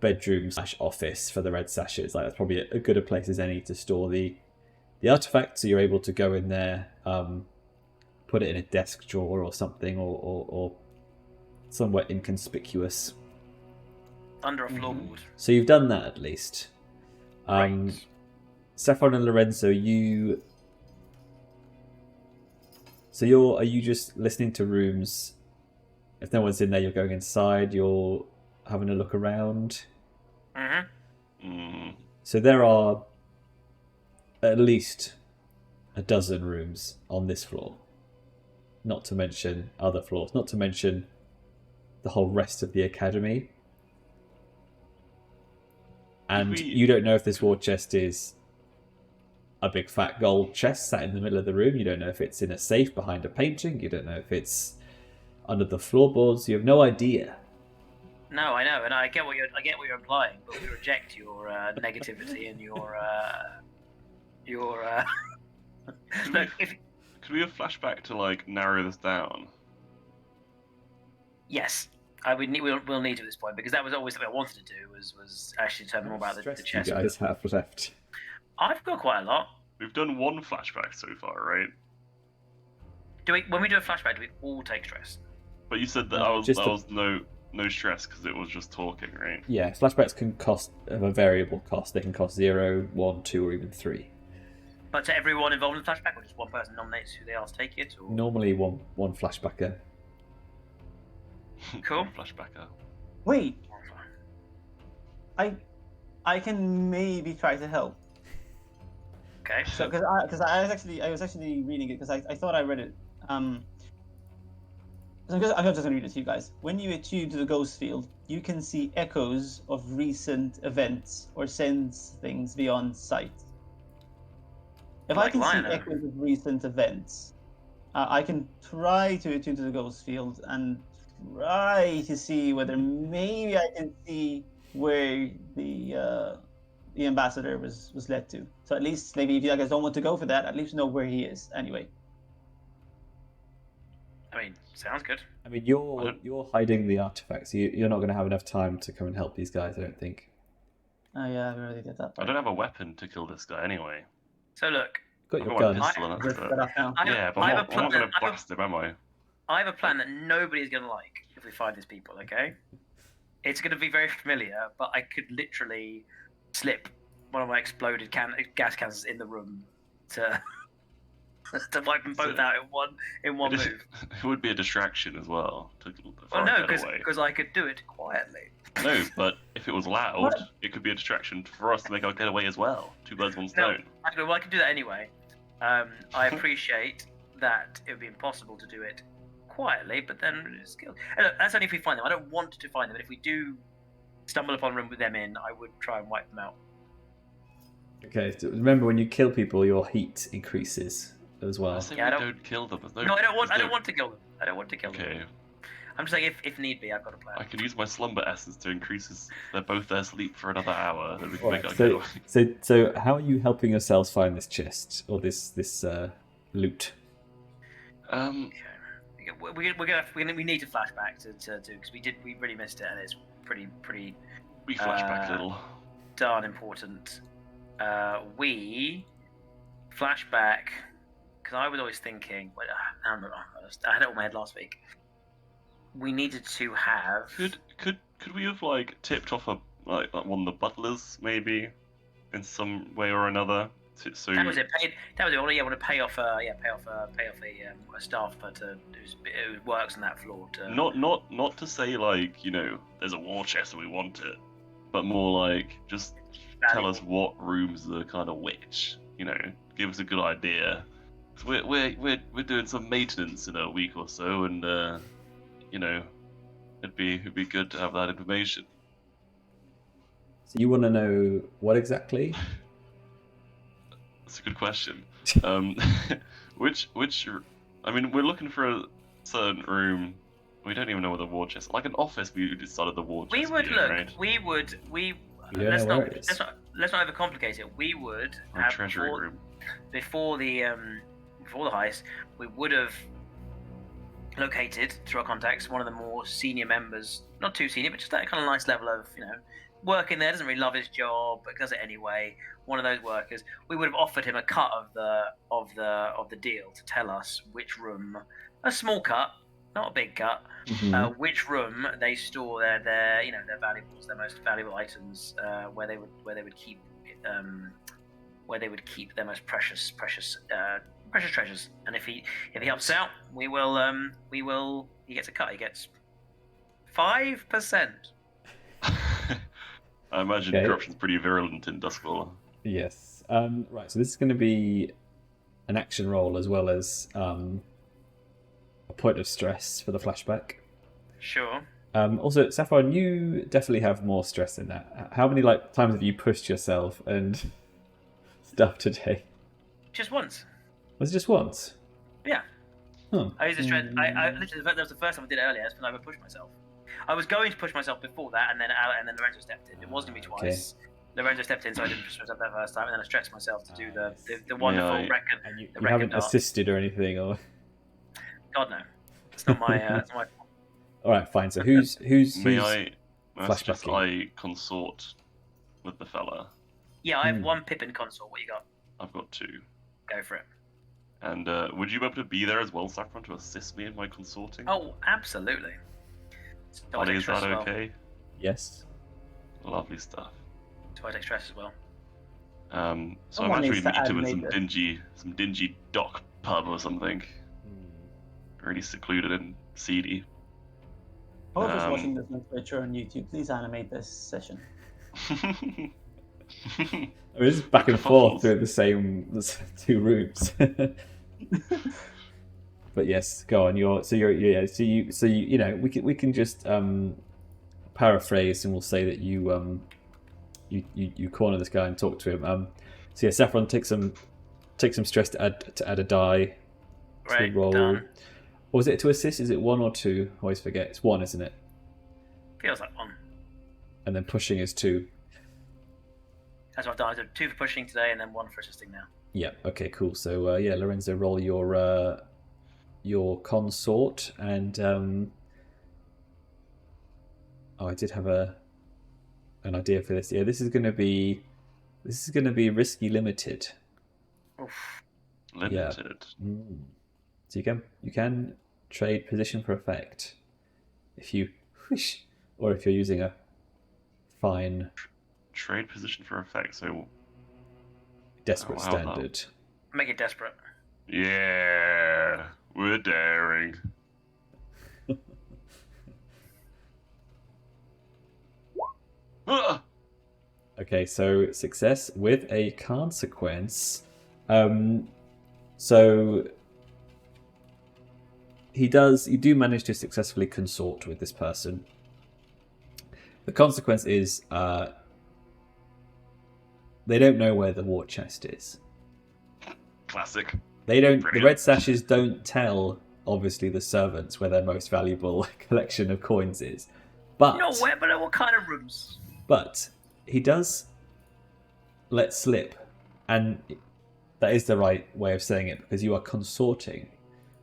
bedroom / office for the Red Sashes. Like, that's probably as good a place as any to store the artifact. So you're able to go in there, put it in a desk drawer or something, or somewhere inconspicuous. under a floorboard. So you've done that at least. Right. Saffron and Lorenzo, are you just listening to rooms? If no one's in there, you're going inside. You're having a look around. So there are at least a dozen rooms on this floor. Not to mention other floors. Not to mention the whole rest of the academy. And you don't know if this war chest is a big fat gold chest sat in the middle of the room. You don't know if it's in a safe behind a painting. You don't know if it's under the floorboards. You have no idea. No, I know, and I get what you're implying, but we reject your negativity and your. Look, Could we have flashback to like narrow this down? Yes, we'll need to at this point because that was always something I wanted to do was actually determine more about the chest. You guys have left. I've got quite a lot. We've done one flashback so far, right? When we do a flashback, do we all take stress? But you said that was no stress because it was just talking, right? Yeah, flashbacks can have a variable cost. They can cost 0, 1, 2, or even 3. But to everyone involved in the flashback, or just one person nominates who they are to take it? Or... Normally one flashbacker. Cool. Flashbacker. Wait. I can maybe try to help. Okay. So because I was actually reading it because I thought I read it. I'm just going to read it to you guys. When you attune to the ghost field, you can see echoes of recent events or sense things beyond sight. If I can see echoes of recent events, I can try to attune to the ghost field and try to see whether maybe I can see where the ambassador was led to. So at least maybe if you guys don't want to go for that, at least know where he is anyway. I mean, sounds good. I mean, you're hiding the artifacts. You're not going to have enough time to come and help these guys, I don't think. Oh yeah, we already did that. I don't have a weapon to kill this guy anyway. So look, Got your gun. gun. Yeah, but I'm not going to blast him, am I? I have a plan that nobody's going to like if we find these people, okay? It's going to be very familiar, but I could literally slip one of my exploded gas cans in the room to wipe them both out in one move. It would be a distraction as well. Well, no, because I could do it quietly. No, but if it was loud, it could be a distraction for us to make our getaway as well. 2 birds, 1 stone. No, well, I can do that anyway. I appreciate that it would be impossible to do it quietly, but then skill. Look, that's only if we find them. I don't want to find them, but if we do stumble upon a room with them in, I would try and wipe them out. Okay, so remember when you kill people, your heat increases as well. I say we don't kill them. No, I don't want to kill them. I don't want to kill them. Okay. I'm just saying, if need be, I've got a plan. I can use my slumber essence to increase their sleep for another hour. Then we can make our so, getaway. so how are you helping yourselves find this chest or this loot? We need to flashback to because we really missed it and it's pretty We flashback a little. darn important. We flashback because I was always thinking. I had it on my head last week. We needed to have. Could we have like tipped off one of the butlers maybe, in some way or another? So that was it. That was it. I want to pay off a staff who works on that floor. Not to say like there's a war chest and we want it, but more like just tell us what rooms are kind of which. Give us a good idea. So we're doing some maintenance in a week or so, and it'd be good to have that information. So you want to know what exactly? That's a good question. Which I mean, we're looking for a certain room. We don't even know what the war chest. Like an office, we decided the war chest. We would look. Right? Let's not overcomplicate it. We would our have treasury room before the heist. We would have located through our contacts one of the more senior members, not too senior, but just that kind of nice level of working there, doesn't really love his job but does it anyway. One of those workers. We would have offered him a cut of the deal to tell us which room, a small cut, not a big cut. Mhm. Which room they store their their valuables, their most valuable items, where they would keep their most precious treasures. And if he helps out, we will he gets a cut. He gets 5%. I imagine Okay. corruption's pretty virulent in Duskfall. Yes. Right. So this is going to be an action roll as well as a point of stress for the flashback. Sure. Also, Saffron, you definitely have more stress in that. How many times have you pushed yourself and stuff today? Just once. Was it just once? Yeah. Huh. I used to strength. I literally that was the first time I did it earlier. That's when I would push myself. I was going to push myself before that, and then Lorenzo stepped in. It was going to be twice. Okay. Lorenzo stepped in, so I didn't push myself that first time, and then I stretched myself to do the wonderful record. And you record haven't dart. assisted or anything, or? God no, it's not my. It's my. All right, fine. So who's May I suggest flashbacking? I consort with the fella? Yeah, I have one Pippin consort. What you got? I've got 2. Go for it. And would you be able to be there as well, Saffron, to assist me in my consorting? Oh, absolutely. So Olly, is that okay? Yes. Lovely stuff. So I take stress as well. So I'm Someone actually needs to meet him in animate some dingy dock pub or something. Really secluded and seedy. Whoever's watching this on Twitch or on YouTube, please animate this session. I mean, it's back and forth through the 2 rooms. But yes, go on. We can just paraphrase and we'll say that you corner this guy and talk to him. So yeah, Saffron take some stress to add a die to roll. Done. Or was it to assist? Is it 1 or 2? I always forget. It's 1, isn't it? Feels like 1. And then pushing is 2. That's what I've done. I did 2 for pushing today, and then 1 for assisting now. Yeah. Okay. Cool. So Lorenzo, roll your consort, and I did have an idea for this. Yeah, this is going to be risky limited. Oof. Limited. Yeah. So you can trade position for effect if you wish, or if you're using a fine trade position for effect. So desperate standard. Make it desperate. Yeah, we're daring. Okay, so success with a consequence. So you do manage to successfully consort with this person. The consequence is they don't know where the war chest is. Classic. They don't. Brilliant. The Red Sashes don't tell, obviously, the servants where their most valuable collection of coins is. But no, where? But what kind of rooms? But he does let slip, and that is the right way of saying it, because you are consorting,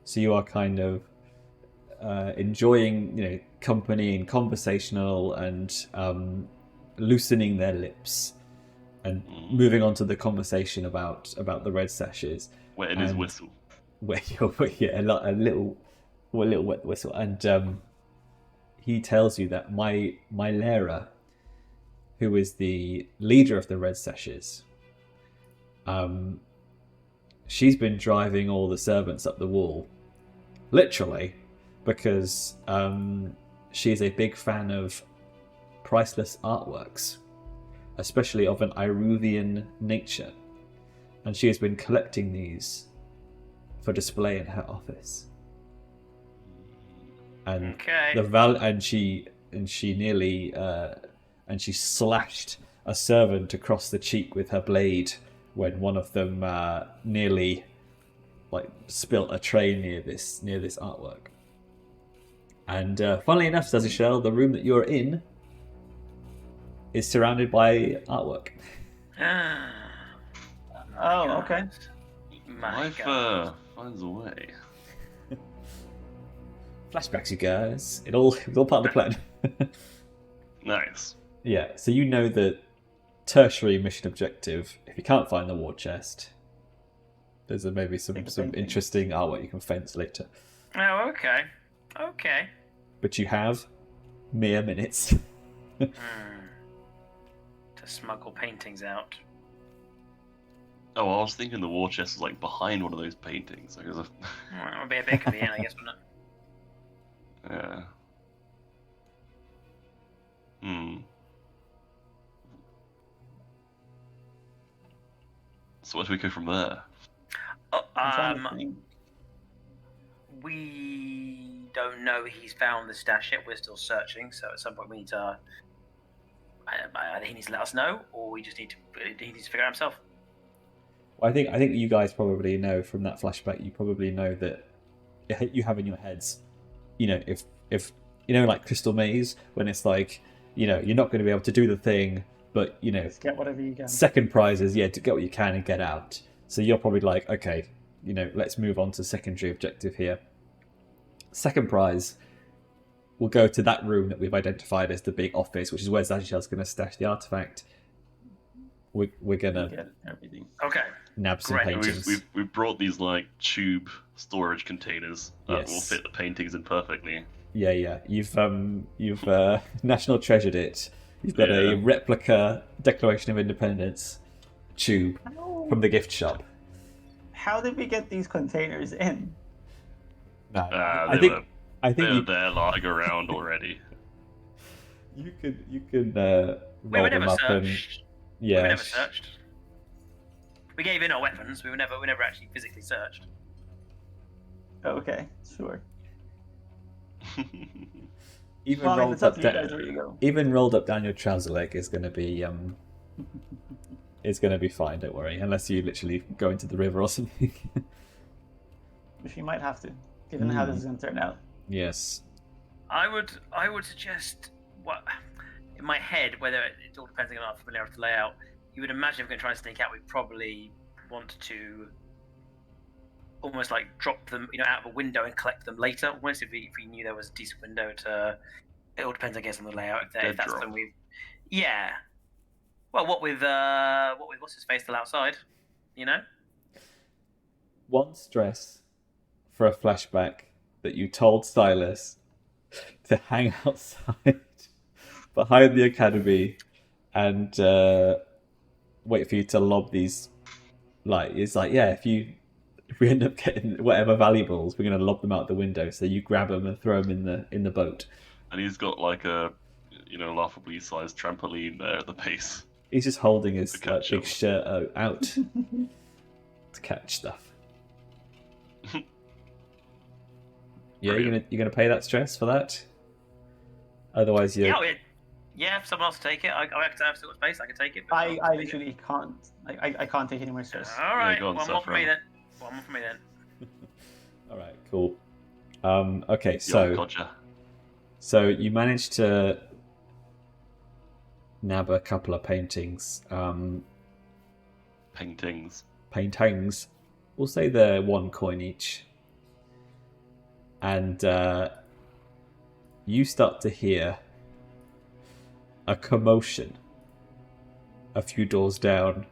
so you are kind of enjoying, company and conversational, and loosening their lips, and moving on to the conversation about the Red Sashes. Wetting his whistle. A little wet whistle, and he tells you that my Lara, who is the leader of the Red Sashes, she's been driving all the servants up the wall, literally, because she's a big fan of priceless artworks, especially of an Iruvian nature, and she has been collecting these for display in her office. And she nearly and she slashed a servant across the cheek with her blade when one of them nearly spilt a tray near this artwork. And funnily enough, Szaszachel, the room that you're in is surrounded by artwork. Oh, okay. Life finds a way. Flashbacks, you guys. It was all part of the plan. Nice. Yeah, so you know the tertiary mission objective. If you can't find the war chest, there's maybe some interesting artwork you can fence later. Oh, okay. Okay. But you have mere minutes. To smuggle paintings out. Oh, I was thinking the war chest was like behind one of those paintings. Like, Well, it would be a bit convenient, I guess, wouldn't it? yeah. So where do we go from there? I'm trying to think. We don't know he's found the stash yet. We're still searching, so at some point we need to. Either he needs to let us know, or he needs to figure it out himself. Well, I think you guys probably know from that flashback. You probably know that you have in your heads. You know, if you know, like Crystal Maze, when it's like, you know, you're not going to be able to do the thing, but you know, Just get whatever you can. second prize is to get what you can and get out. So you're probably like, okay, you know, let's move on to secondary objective here. Second prize, we'll go to that room that we've identified as the big office, which is where Szaszachel's going to stash the artifact. We're gonna Get everything. Okay. nab some Great. paintings. We've brought these like tube storage containers that will Yes. fit the paintings in perfectly. Yeah. You've national treasured it. You've got a Yeah. replica Declaration of Independence tube from the gift shop. How did we get these containers in? No, They I think were you, there lying around already. you can We roll were them never up and searched. yeah. We were never searched. We gave in our weapons. We never actually physically searched. Okay, sure. Even Well, I mean, rolled it's up up to you guys where you go. even rolled up down your trouser leg is going to be fine. Don't worry, unless you literally go into the river or something. Which we might have to, given how this is going to turn out. Yes. I would suggest what in my head, whether it all depends on how familiar with the layout. You would imagine if we're going to try and sneak out, we'd probably want to almost like drop them, out of a window and collect them later. Almost if we knew there was a decent window to. It all depends, I guess, on the layout. If that's drop. when we. Yeah. Well, what with what's his face still outside, One stress for a flashback that you told Silas to hang outside behind the academy and wait for you to lob these. Like, it's like, yeah, if we end up getting whatever valuables, we're going to lob them out the window. So you grab them and throw them in the boat. And he's got like a, laughably sized trampoline there at the base. He's just holding his To catch big them. shirt out to catch stuff. Yeah, Brilliant. you're gonna pay that stress for that. Otherwise, you. Yeah. If someone else to take it, I have still got space. I can take it. but I someone else to take it. literally can't. I can't take any more stress. All right, go on, one more for me Saffron. then. One more for me then. All right, cool. Okay, Yeah, gotcha. so you managed to nab a couple of paintings. Paintings. We'll say they're 1 coin each. And you start to hear a commotion a few doors down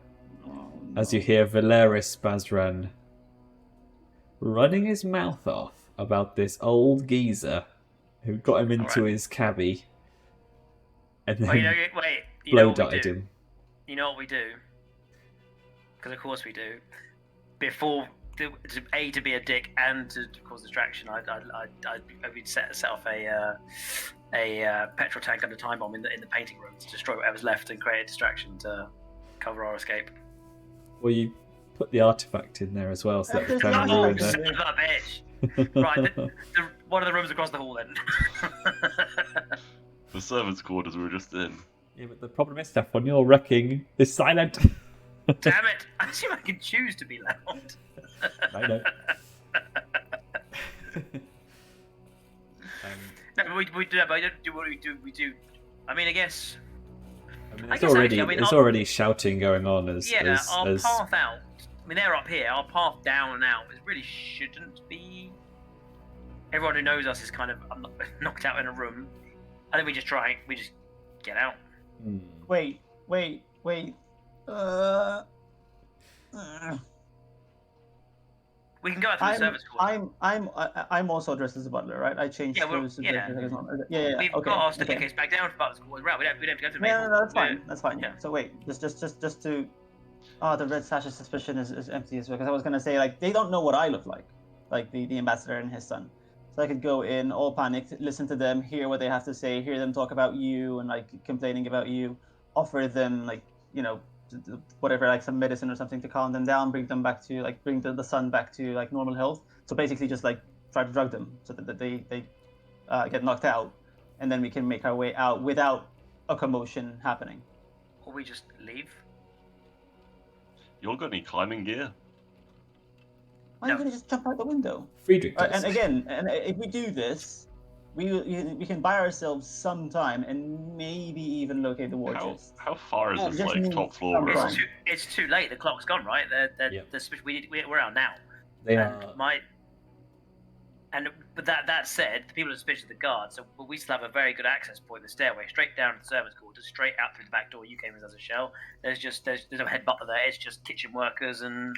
as you hear Valeris Bazran running his mouth off about this old geezer who got him into his cabbie and then Wait, you know blow what we darted do? him. You know what we do? Because of course we do. Before to be a dick and to cause distraction, I would set off a petrol tank and a time bomb in the painting room to destroy whatever's left and create a distraction to cover our escape. Well, you put the artifact in there as well, so that would turn That's the not ruin Son there. of a bitch! Right, one of the rooms across the hall then. The servants' quarters we were just in. Yeah, but the problem is, Saffron, your wrecking is silent. Damn it! I assume I can choose to be loud. I know. No, but we do. But I don't do what we do. We do. I mean, I guess. There's guess already actually, there's already shouting going on as Our as path out. I mean, they're up here. Our path down and out. It really shouldn't be. Everyone who knows us is kind of knocked out in a room. I think we just try. We just get out. Wait. We can go out through the service quarter. I'm also dressed as a butler, right? I changed clothes to dress as yeah. We've Okay. got our staircase back down to Butler's quarter. Right, we don't have to go to the main No, hall. that's fine. That's fine. Yeah. So wait, just to, the Red Sashes suspicion is empty as well. Because I was gonna say like they don't know what I look like the ambassador and his son. So I could go in all panicked, listen to them, hear what they have to say, hear them talk about you and like complaining about you, offer them like whatever, like some medicine or something to calm them down, bring the son back to like normal health. So basically just like try to drug them so that they get knocked out, and then we can make our way out without a commotion happening. Or we just leave. You all got any climbing gear? Why are you gonna just jump out the window? Friedrich does. And again, if we do this, we can buy ourselves some time and maybe even locate the war chest. How far is this just like means top floor room? sometime. It's too late. The clock's gone, right? Yep. We're out now. They And are. But that said, the people are suspicious of the guard, so we still have a very good access point, the stairway, straight down to the servants' quarters, straight out through the back door. You came as a shell. There's no head butler there. It's just kitchen workers and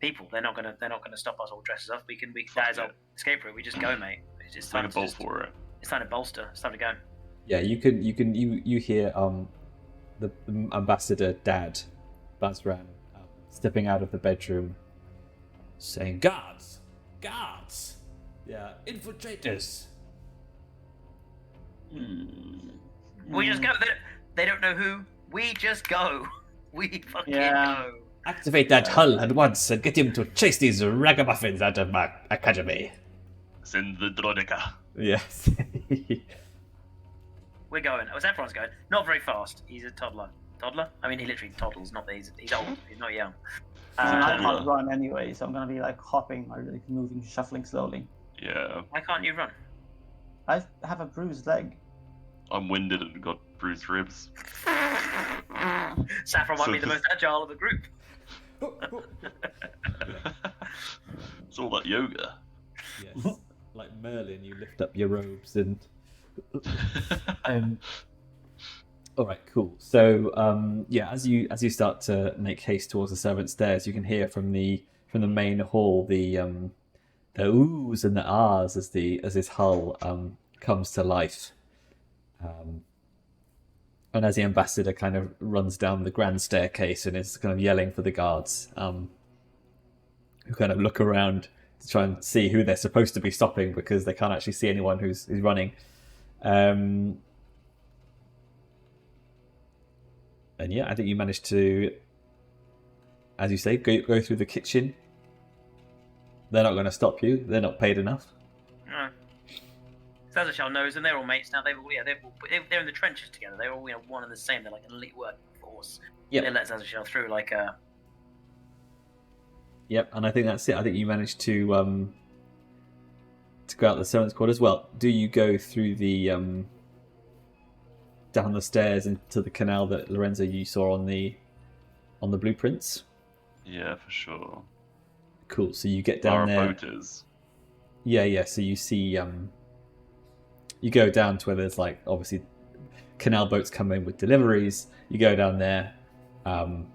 people. They're not gonna stop us all dressed up. That is our escape route. We just go, mate. It's just Take time a bolt for it. It's time to bolster. It's time to go. Yeah, you hear the ambassador dad, Bazran, stepping out of the bedroom, saying, "Guards, yeah, infiltrators." We just go. They don't know who. We just go. We fucking go. Activate that hull at once and get him to chase these ragamuffins out of my academy. Send the Dronica. Yes. We're going. Saffron's going. Not very fast. He's a toddler. Toddler? I mean, he literally toddles. Not that he's old. He's not young. I can't run anyway, so I'm gonna be like hopping or like moving, shuffling slowly. Yeah. Why can't you run? I have a bruised leg. I'm winded and got bruised ribs. Saffron might be the most agile of the group. It's all that yoga. Yes. Like Merlin, you lift up your robes and. All right, cool. So, as you start to make haste towards the servants' stairs, you can hear from the main hall the oohs and the ahs as his hull comes to life, and as the ambassador kind of runs down the grand staircase and is kind of yelling for the guards, who kind of look around to try and see who they're supposed to be stopping because they can't actually see anyone who's running. And yeah, I think you managed to, as you say, go through the kitchen. They're not going to stop you. They're not paid enough. No. Szaszachel knows them. They're all mates now. They're in the trenches together. They're all one and the same. They're like an elite working force. Yep. They let Szaszachel through like a. Yep, and I think that's it. I think you managed to go out the servants' quarters. Well, do you go through the down the stairs into the canal that Lorenzo you saw on the blueprints? Yeah, for sure. Cool. So you get down there. Our boat is. Yeah. So you see, you go down to where there's like obviously canal boats come in with deliveries. You go down there, and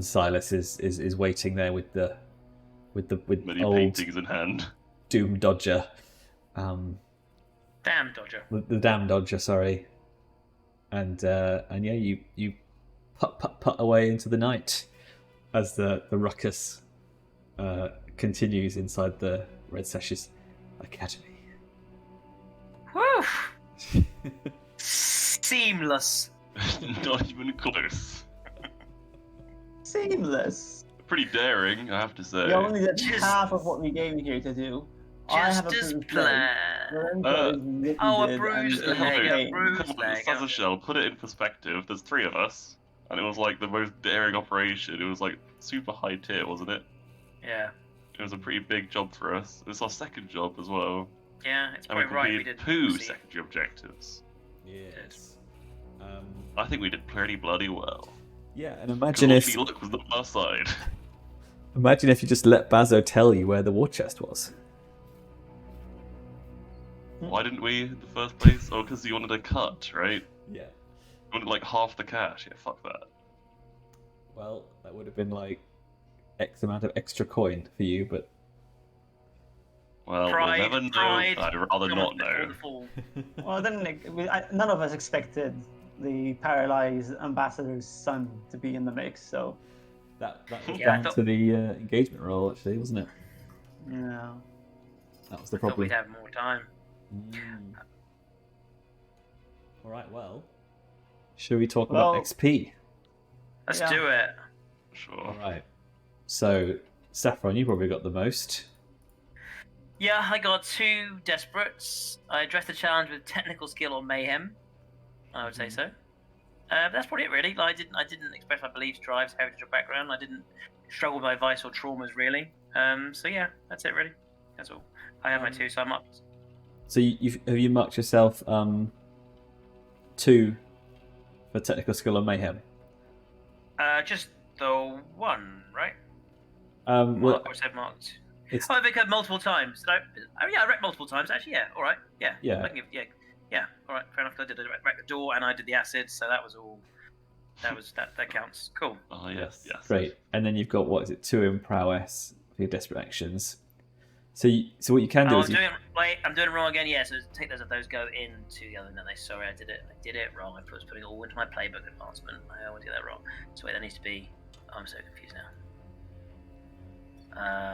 Silas is waiting there with Many old paintings in hand. Doom Dodger. Damn Dodger. The Damned Dodger, sorry. And yeah, you put away into the night as the ruckus continues inside the Red Sashes Academy. Whew. Seamless. Not even close. Seamless. Pretty daring, I have to say. We only did Just- half of what we came here to do. I have a Just as bruised leg. planned. Lorenzo is winded a bruised and leg, okay. a bruised Come on, leg. Szaszachel, put it in perspective. There's 3 of us, and it was like the most daring operation. It was like super high tier, wasn't it? Yeah. It was a pretty big job for us. It's our second job as well. Yeah, it's And we probably right. We completed did 2 see- secondary objectives. Yes. I think we did pretty bloody well. Yeah, and imagine if luck was not on our side. imagine if you just let Bazo tell you where the war chest was. Why didn't we in the first place? Oh, because you wanted a cut, right? Yeah. You wanted like half the cash. Yeah, fuck that. Well, that would have been like X amount of extra coin for you, but Well, Pride, we'll never know. pride, I'd rather not comes before know. the fall. Well, then none of us expected the paralyzed ambassador's son to be in the mix, so that was Yeah, I down thought- to the engagement roll, actually, wasn't it? no. That was the I thought problem. we'd have more time. Mm. All right, well, should we talk Well- about XP? Let's Yeah. do it. Sure. All right. So, Saffron, you probably got the most. Yeah, I got 2 desperates. I addressed the challenge with technical skill or mayhem. I would say so. That's probably it, really. Like, I didn't express my beliefs, drives, heritage, or background. I didn't struggle with my vice or traumas, really. So yeah, that's it, really. That's all. I have my 2, so I'm up. So, have you marked yourself 2 for technical skill or mayhem? Just the 1, right? Well, Mark, or said marked. it's Oh, I think multiple times. Did I? Oh yeah, I wrecked multiple times actually. Yeah, all right. Yeah. Yeah. I can give, yeah. All right. Fair enough. I did wreck the door and I did the acid, so that was all. That counts. Cool. Oh yes, yes. great. And then you've got, what is it, 2 in prowess for your desperate actions. So, what you can do Oh, is I'm doing it wrong again. Yeah. So take those go into the other. No, sorry, I did it wrong. I was putting it all into my playbook advancement. I always get that wrong. So wait, that needs to be. I'm so confused now.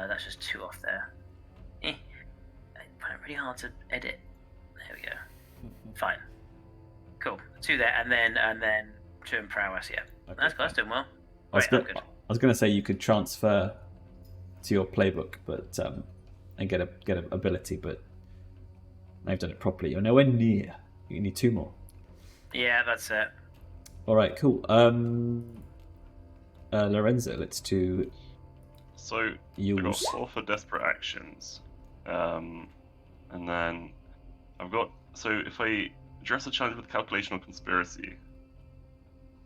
That's just 2 off there. I find it really hard to edit. There we go. Fine. Cool. 2 there, and then 2 in prowess. Yeah, Okay, that's doing well. I was, Right, I'm go- good. I was going to say you could transfer to your playbook, but and get a ability, but they've done it properly. You're nowhere near. You need 2 more. Yeah, that's it. All right, cool. Lorenzo, let's do So I got use. 4 for desperate actions, and then I've got. So if I address a challenge with calculation or conspiracy,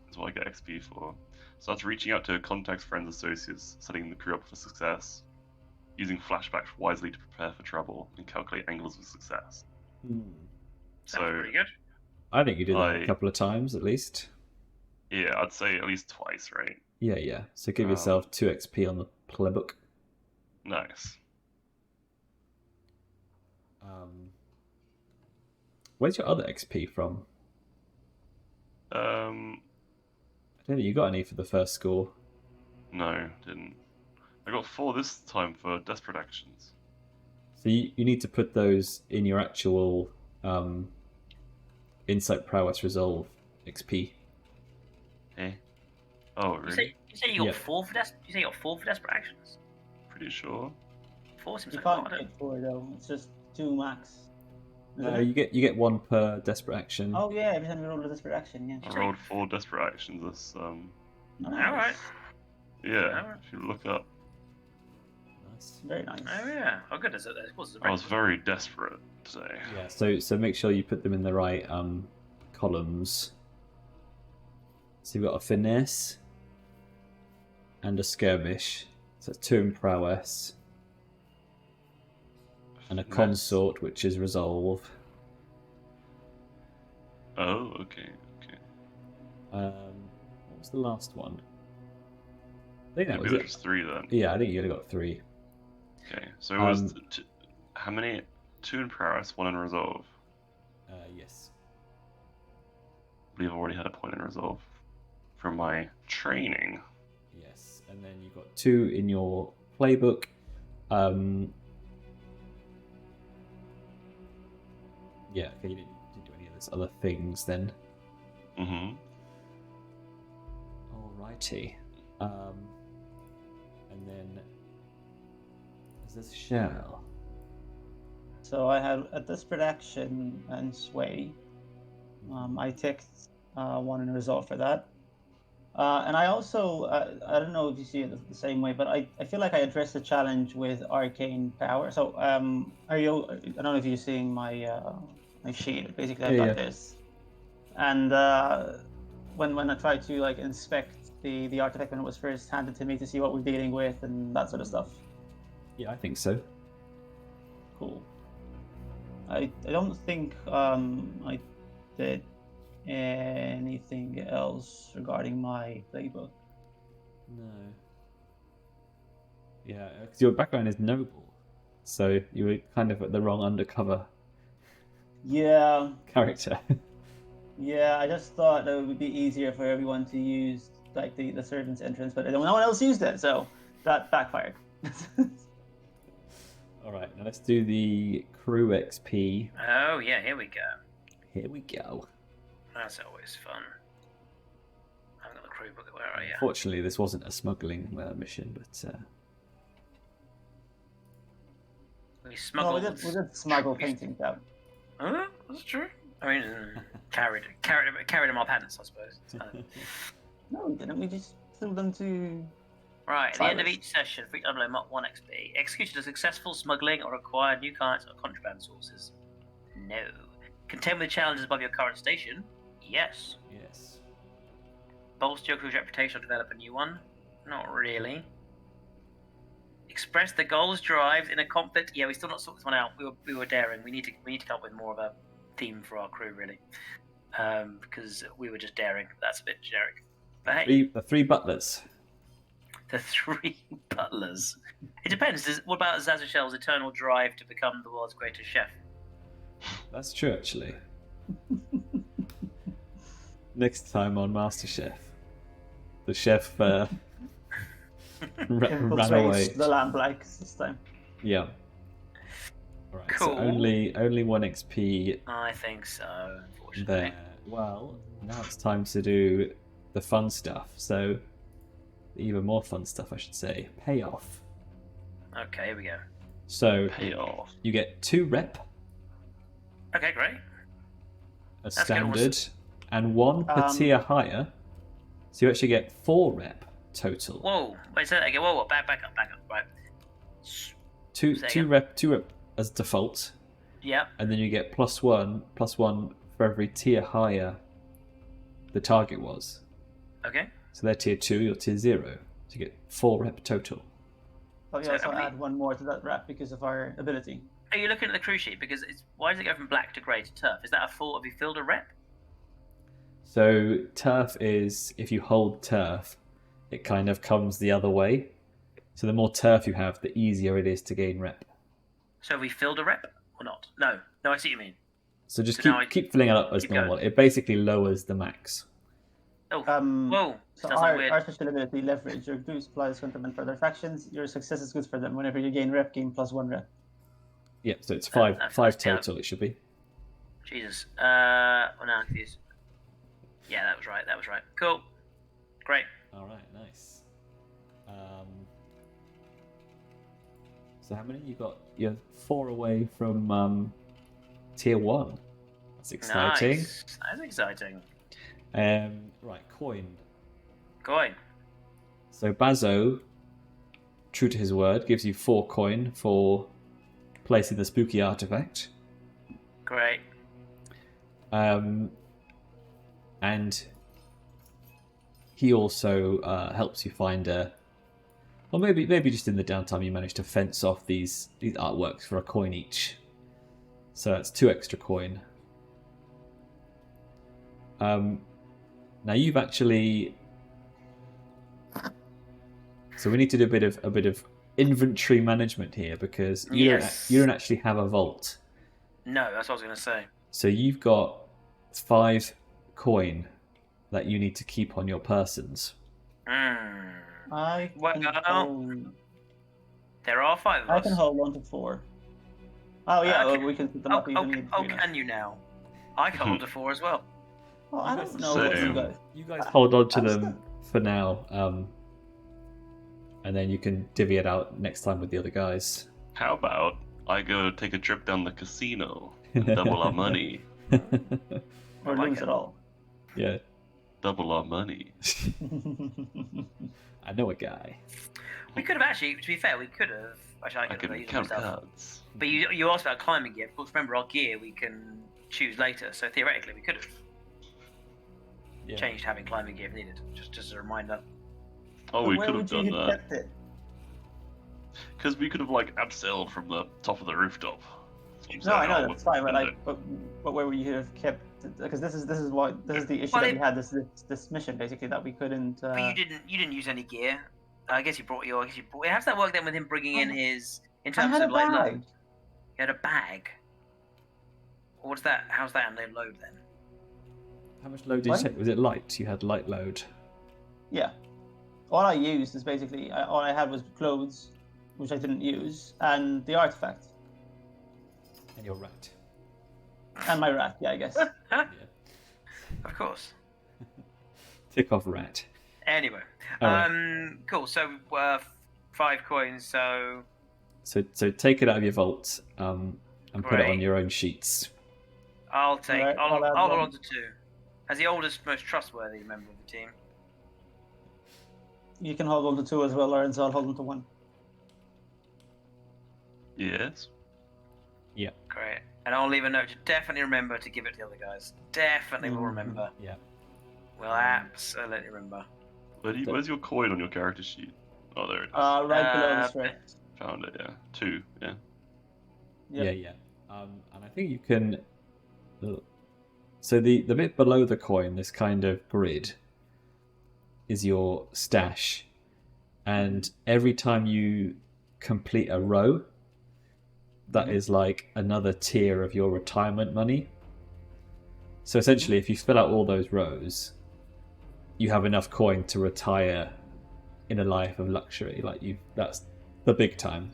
is what I get XP for. So that's reaching out to contacts, friends, associates, setting the crew up for success, using flashbacks wisely to prepare for trouble, and calculate angles of success. Sounds So pretty good. I think you did that a I- couple of times at least. yeah, I'd say at least twice, right? Yeah. So give yourself 2 XP on the playbook. Nice. Where's your other XP from? I don't think you got any for the first score. No, didn't. I got 4 this time for desperate actions. So you need to put those in your actual insight, prowess, resolve XP. Eh? Oh, really? You say you got Yeah. 4 for you say you got 4 for desperate actions. Pretty sure. 4 seems You like a can't lot. get 4 though. It's just 2 max. Isn't No, it? you get 1 per desperate action. Oh yeah, every time you roll a desperate action, yeah. I rolled 4 desperate actions this. Nice. All right. Yeah. Alright. If you look up, Nice. Very nice. Oh yeah. Oh good. There's a I was very desperate today. Yeah. So make sure you put them in the right columns. So you've got a finesse and a skirmish. So that's 2 in prowess. And a Finesse. consort, which is resolve. Oh, okay. What was the last one? I think that Maybe was there's it. just 3 then. Yeah, I think you only got 3. Okay, so it was how many? 2 in prowess, 1 in resolve. Yes. I believe I already had a point in resolve from my training. Yes, and then you've got 2 in your playbook. Yeah, okay, you didn't do any of those other things then. Mm-hmm. Alrighty. And then is this shell? So I had a desperate action and sway. I ticked 1 in resolve for that. And I also, I don't know if you see it the same way, but I feel like I addressed the challenge with arcane power. So are you? I don't know if you're seeing my my sheet. Basically, I've got Yeah. this. And when I tried to like inspect the artifact when it was first handed to me to see what we're dealing with and that sort of stuff. Yeah, I think so. Cool. I don't think I did anything else regarding my playbook. No. Yeah, because your background is noble, so you were kind of at the wrong undercover Yeah, character. yeah. I just thought that it would be easier for everyone to use like the servant's entrance, but no one else used it, so that backfired. All right, now let's do the crew XP. Oh yeah, here we go. Here we go. That's always fun. I've got the crew book. Where are you? Fortunately, this wasn't a smuggling mission, but We No, smuggled. we did smuggle paintings out. Oh, that's true. I mean, carried them our pants, I suppose. No, we didn't. We just threw them to. Right, at the end of Silas. each session, free to unload 1 XP. Executed a successful smuggling or acquired new clients or contraband sources. No. Contend with challenges above your current station. Yes. yes. Bolster your crew's reputation or develop a new one. Not really. Express the goals, drives in a conflict. Yeah, we still not sorted this one out. We were daring. We need to come up with more of a theme for our crew, really, because we were just daring. That's a bit generic. But hey, The three butlers. the 3 butlers. It depends. What about Szaszachel's eternal drive to become the world's greatest chef? That's true, actually. Next time on MasterChef, the chef ran away. Infiltrates the lamplights this time. Yeah. Alright, Cool. so only 1 XP I think so, unfortunately. there. Well, now it's time to do the fun stuff. So, the even more fun stuff, I should say. Payoff. Okay, here we go. So, Payoff. you get 2 rep, Okay, great. a good. standard, and 1 per tier higher. So, you actually get 4 rep total. Whoa, wait, say that again. Whoa, back up. Right. Two Say two again. rep as default, Yep. and then you get +1 for every tier higher the target was. Okay. So they're tier 2, you're tier 0. So you get 4 rep total. But we So also have we- add 1 more to that rep because of our ability. Are you looking at the crew sheet? Because why does it go from black to grey to turf? Is that a full? Have you filled a rep? So turf is, if you hold turf, it kind of comes the other way. So the more turf you have, the easier it is to gain rep. So have we filled a rep or not? No, I see what you mean. So just So now I keep filling it up as keep normal. going. It basically lowers the max. Oh, So whoa! Sounds like weird. our special ability, leverage. Your crew supplies compliment for their factions. Your success is good for them. Whenever you gain rep, gain +1 rep. Yeah, so it's 5 that's- 5 yeah. total it should be. Jesus. Well, now I'm confused. Yeah, that was right. Cool. Great. Alright, nice. So how many you got? You're 4 away from tier 1. That's exciting. Nice. That's exciting. Right, coin. Coin. So Bazo, true to his word, gives you 4 coin for placing the spooky artifact. Great. And he also helps you find a... Or maybe just in the downtime you manage to fence off these artworks for a coin each. So that's 2 extra coin. Now you've actually... So we need to do a bit of inventory management here because you don't actually have a vault. No, that's what I was going to say. So you've got 5 coin that you need to keep on your persons. I Well, can hold, there are 5 of us. I can hold 1 to 4. Oh yeah, Okay. well, we can put them up evenly between us. Can you now? I can hold a 4 as well. Well, I don't know So- what you guys. You guys hold on to I'm them for now, and then you can divvy it out next time with the other guys. How about I go take a trip down the casino and double our money? Or like lose it. it all. Yeah, Double our money. I know a guy. We could have actually, to be fair, we could have. Actually, I I could have can used count myself. cards. But you asked about climbing gear. Of course, remember our gear we can choose later. So theoretically, we could have Yeah. changed having climbing gear if needed. Just as a reminder. Oh, But we where could have would you done have that. kept it? Because we could have like abseiled from the top of the rooftop. Seems No, I like know all that's fine, but would- like, but where would you have kept? Because this is the issue Well, that we had this mission basically that we couldn't. But you didn't use any gear I guess you brought your. How's that work then with him bringing in his? In I terms had of a like bag. load. You had a bag. What's that? How's that under load then? How much load did you What? take? Was it light? You had light load. Yeah. All I used is basically all I had was clothes, which I didn't use, and the artifact, And you're right. and my rat. Yeah, I guess. Huh? Of course. Tick off rat. Anyway, All right. cool. So 5 coins. So So take it out of your vault and put it on Great. your own sheets. I'll take. Alright, I'll I'll add hold one. on to 2. As the oldest, most trustworthy member of the team. You can hold on to 2 as well, Lorenzo. I'll hold on to 1. Yes. Great. And I'll leave a note to definitely remember to give it to the other guys. Definitely will remember. Yeah. Will absolutely remember. Where's your coin on your character sheet? Oh, there it is. Right below the script. Found it. Yeah. 2. Yeah. Yep. Yeah. And I think you can. So the bit below the coin, this kind of grid, is your stash, and every time you complete a row, that is like another tier of your retirement money. So essentially, if you fill out all those rows, you have enough coin to retire in a life of luxury. That's the big time.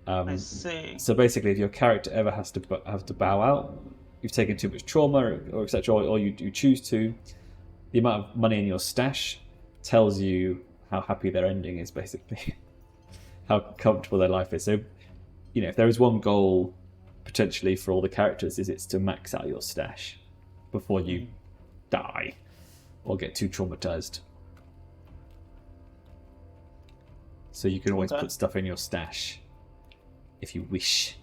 I see. So basically, if your character ever has to bow out, you've taken too much trauma, or etc., or you choose to, the amount of money in your stash tells you how happy their ending is, basically, how comfortable their life is. So, if there is one goal potentially for all the characters, it's to max out your stash before you die or get too traumatized. So you can always Okay. put stuff in your stash if you wish.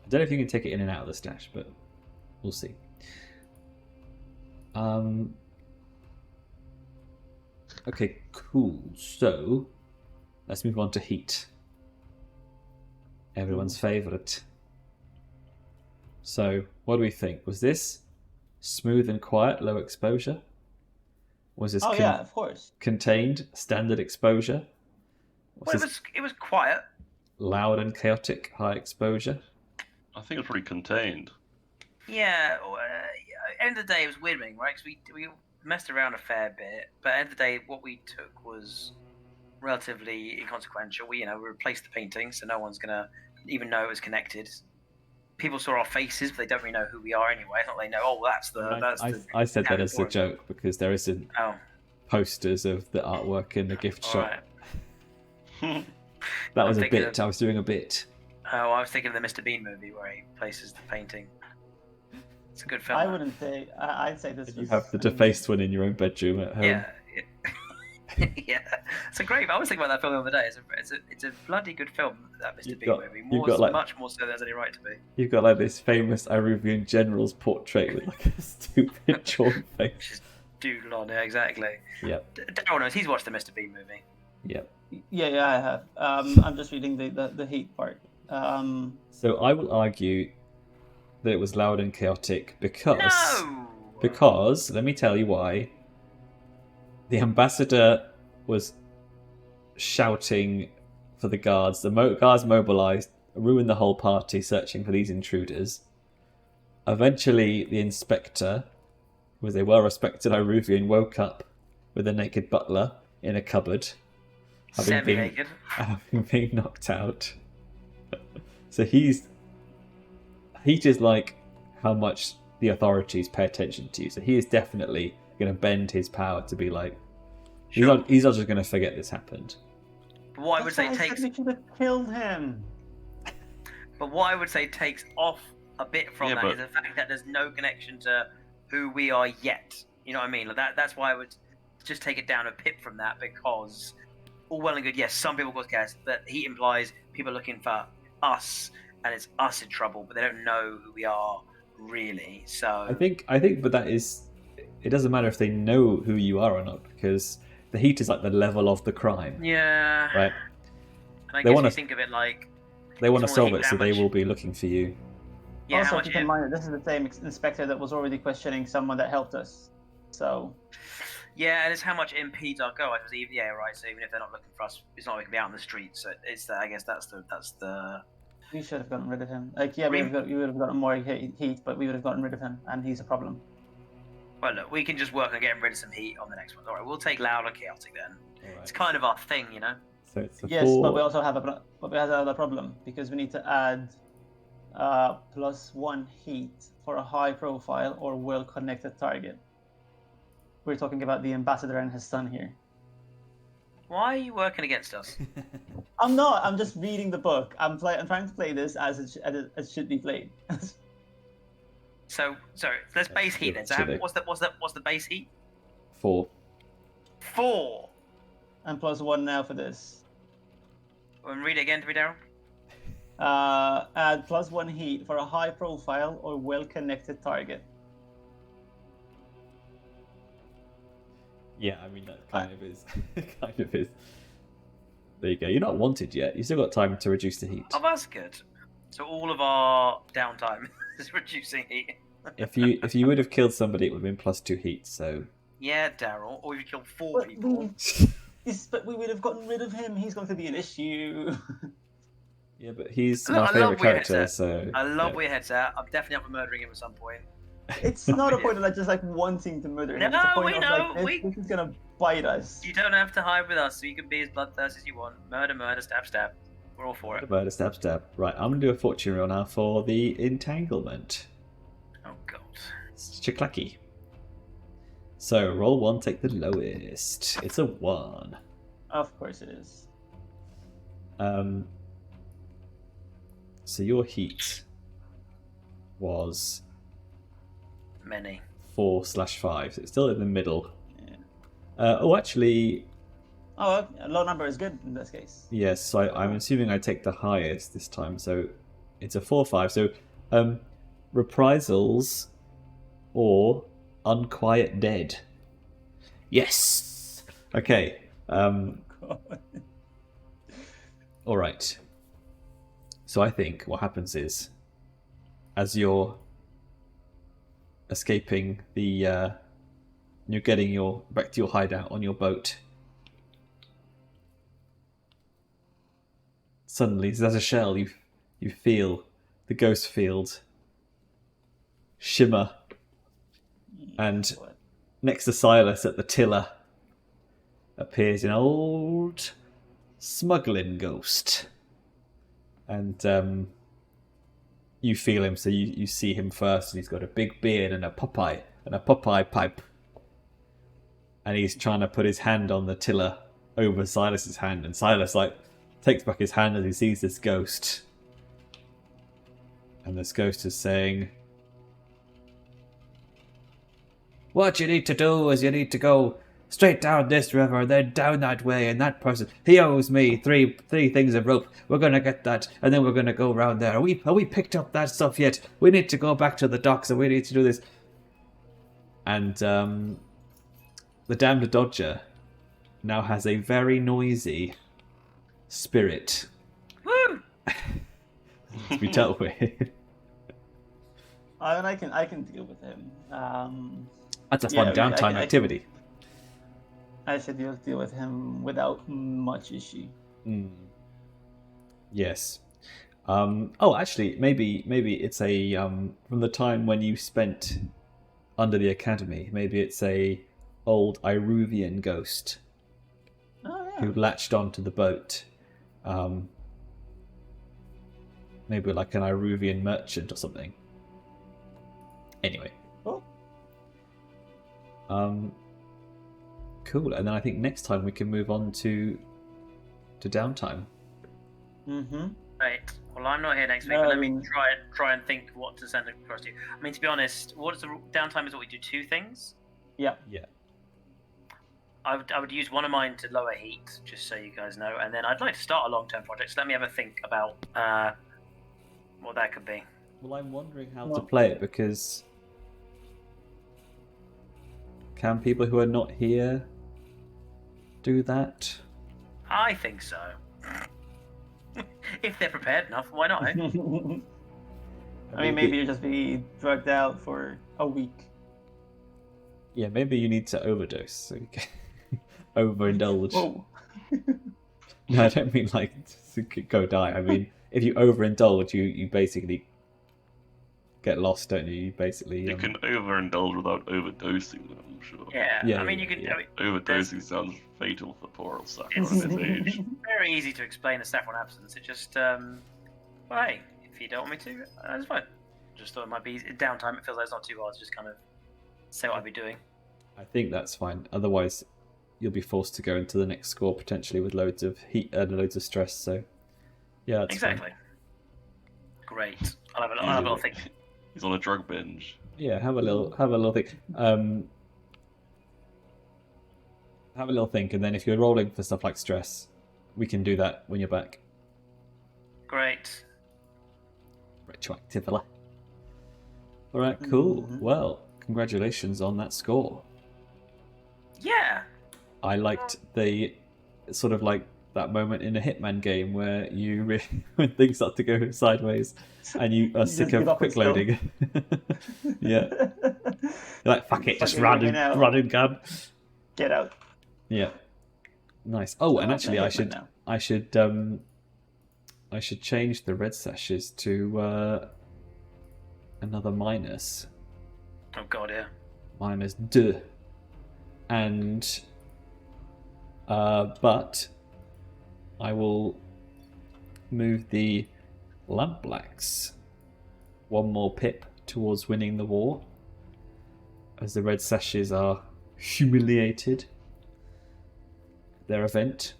I don't know if you can take it in and out of the stash, but we'll see. Okay, cool. So let's move on to heat. Everyone's favourite. So, what do we think? Was this smooth and quiet, low exposure? Was this Yeah, of course. contained, standard exposure? Was Well, this it was quiet. loud and chaotic, high exposure? I think it's pretty contained. Yeah. End of the day, it was weird, right? Because we messed around a fair bit, but end of the day, what we took was relatively inconsequential. We replaced the painting, so no one's gonna even know it was connected. People saw our faces, but they don't really know who we are anyway. It's not they know. Oh, I said that Damned as a Emporium. joke because there isn't Oh, posters of the artwork in the gift all shop. right. That was I'm a thinking bit. I was doing a bit. Oh, I was thinking of the Mr. Bean movie where he places the painting. It's a good film. I wouldn't say. I'd say this. You was, have the defaced one in your own bedroom at home. Yeah. Yeah, it's a great. I was thinking about that film the other day. It's a bloody good film. That Mr. Bean movie. Much more so than there's any right to be. You've got like this famous Iruvian general's portrait with like a stupid drawn face. Just doodle on it exactly. Yep. Daryl knows. He's watched the Mr. Bean movie. Yep. Yeah, I have. I'm just reading the heat part. So I will argue that it was loud and chaotic because let me tell you why. The ambassador was shouting for the guards. The guards mobilized, ruined the whole party searching for these intruders. Eventually, the inspector, who was a well-respected Iruvian, woke up with a naked butler in a cupboard, having been knocked out. So heat is like how much the authorities pay attention to you. So he is definitely going to bend his power to be like, he's not just going to forget this happened. But what I would say takes. We should have killed him. But what I would say takes off a bit from that but- is the fact that there's no connection to who we are yet. You know what I mean? Like that's why I would just take it down a pip from that, because all well and good, yes, some people cause chaos, but he implies people are looking for us and it's us in trouble, but they don't know who we are really. So I think, but that is, it doesn't matter if they know who you are or not, because the heat is like the level of the crime. yeah, Right. And I They guess wanna- you think of it like They want to it's more solve it, so they damage. will be looking for you. yeah, how also, much keep in mind that this is the same inspector that was already questioning someone that helped us. So Yeah, and it's how much it impedes our go. I suppose even right. So even if they're not looking for us, it's not like we can be out in the streets. So it's I guess that's the. We should have gotten rid of him. Like, yeah, we would have gotten more heat, but we would have gotten rid of him, and he's a problem. Well, look, we can just work on getting rid of some heat on the next one. All right, we'll take loud and chaotic then. All right. It's kind of our thing, you know. So it's a Yes, 4. but we also have another problem because we need to add +1 heat for a high profile or well connected target. We're talking about the ambassador and his son here. Why are you working against us? I'm not. I'm just reading the book. I'm trying to play this as it should be played. So let's base heat then. So what's the base heat? 4. 4. And +1 now for this. And read it again to me, Daryl. Add +1 heat for a high profile or well connected target. Yeah, I mean that kind of is. There you go. You're not wanted yet. You still got time to reduce the heat. Oh, that's good. So all of our downtime is reducing heat. If you would have killed somebody, it would have been +2 heat. So. Yeah, Daryl. Or if you killed 4 people. But we would have gotten rid of him. He's going to be an issue. Yeah, but he's Look, my favourite character, so. I love where your head's at. I'm definitely up for murdering him at some point. It's not a point of like just like wanting to murder him. No, it's a point we of, know. Like, this is gonna bite us. You don't have to hide with us, so you can be as bloodthirsty as you want. Murder, stab, stab. We're all for it. Murder, stab, stab. Right, I'm gonna do a fortune roll now for the entanglement. Oh god. It's Chiclacky. So roll 1, take the lowest. It's a 1. Of course it is. So your heat was Many. 4/5. So it's still in the middle. Yeah. Actually, a low number is good in this case. yes. So I'm assuming I take the highest this time. So it's a 4/5. So reprisals or unquiet dead. Yes. Okay. All right. So I think what happens is, as you're escaping you're getting back to your hideout on your boat. Suddenly, there's a shell. You feel the ghost field shimmer, and next to Silas at the tiller appears an old smuggling ghost, and you feel him, so you see him first, and he's got a big beard and a Popeye pipe, and he's trying to put his hand on the tiller over Silas's hand, and Silas takes back his hand as he sees this ghost, and this ghost is saying, "What you need to do is you need to go straight down this river, then down that way, and that person, he owes me three things of rope. We're gonna get that, and then we're gonna go round there. Are we picked up that stuff yet? We need to go back to the docks, and we need to do this." And the Damned Dodger now has a very noisy spirit Woo! to be dealt with. I mean, I can deal with him. That's a fun downtime activity. I should deal with him without much issue. Yes. Actually, maybe it's a from the time when you spent under the academy. Maybe it's a old Iruvian ghost who latched onto the boat. Maybe like an Iruvian merchant or something. Anyway. Oh. Cool. And then I think next time we can move on to downtime. Mm-hmm. Right. Well, I'm not here next week, but let me try and think what to send across to you. I mean, to be honest, what is the downtime? Is what we do 2 things. Yeah. Yeah. I would use one of mine to lower heat, just so you guys know, and then I'd like to start a long-term project. So let me have a think about what that could be. Well, I'm wondering how to play it, because can people who are not here do that? I think so. If they're prepared enough, why not? Eh? I mean, maybe you'll just be drugged out for a week. Yeah, maybe you need to overdose so you can overindulge. Whoa. No, I don't mean like to go die. I mean, if you overindulge, you basically get lost, don't you? You basically. You can overindulge without overdosing, I'm sure. Yeah, Yeah, I mean, yeah, you can. yeah. I mean, Overdosing sounds fatal for poor old Saffron at his age. very easy to explain a Saffron absence. It just, well, hey, if you don't want me to, that's fine. Just thought it might be downtime. It feels like it's not too hard to just kind of say what I'd be doing. I think that's fine. Otherwise, you'll be forced to go into the next score potentially with loads of heat and loads of stress. So, yeah, that's Exactly. fine. Great. I'll have a little think. He's on a drug binge. Yeah, have a little think. Have a little think, and then if you're rolling for stuff like stress, we can do that when you're back. Great. Retroactively. All right, cool. Well, congratulations on that score. Yeah. I liked the sort of like that moment in a Hitman game where you when things start to go sideways and you are sick give of up and quick loading. Yeah, you're like fuck it, just run and gun. Get out. Yeah, nice. Oh, and I'm actually, a I Hitman should change the red sashes to another minus. Oh god, yeah. -2. And but I will move the lampblacks one more pip towards winning the war, as the red sashes are humiliated. Their event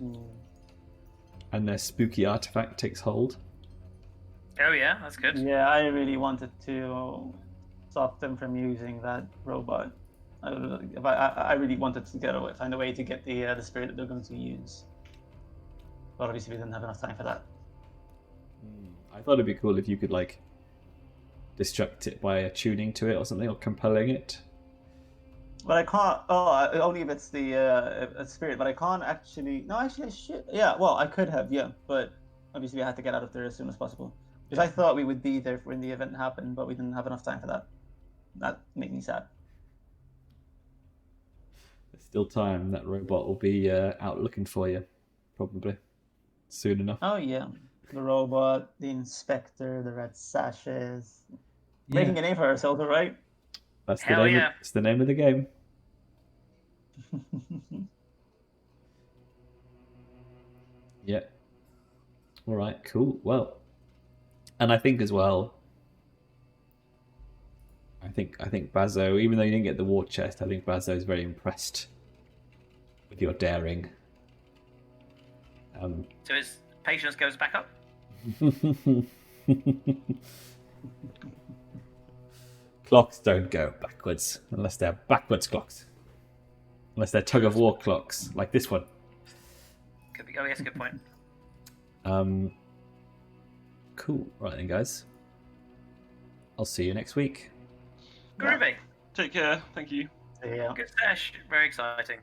and their spooky artifact takes hold. Oh yeah, that's good. Yeah, I really wanted to stop them from using that robot. I really wanted to find a way to get the spirit that they're going to use. But obviously we didn't have enough time for that. I thought it'd be cool if you could like distract it by attuning to it or something, or compelling it. But I can't. Oh, only if it's the a spirit. But I can't actually. No, actually, I should. Yeah, well, I could have. Yeah, but obviously I had to get out of there as soon as possible because I thought we would be there when the event happened, but we didn't have enough time for that. That made me sad. There's still time. That robot will be out looking for you, probably soon enough. Oh yeah, the robot, the inspector, the red sashes. Making a name for ourselves, all right? That's the Hell name. yeah. It's the name of the game. Yeah. All right. Cool. Well, and I think as well. I think Bazo, even though you didn't get the war chest, I think Bazo is very impressed with your daring. So his patience goes back up? Clocks don't go backwards unless they're backwards clocks. Unless they're tug of war clocks, like this one. Could be. Oh, yes, good point. Cool. Right then, guys. I'll see you next week. Groovy. Take care. Thank you. Yeah. Good sesh. Very exciting.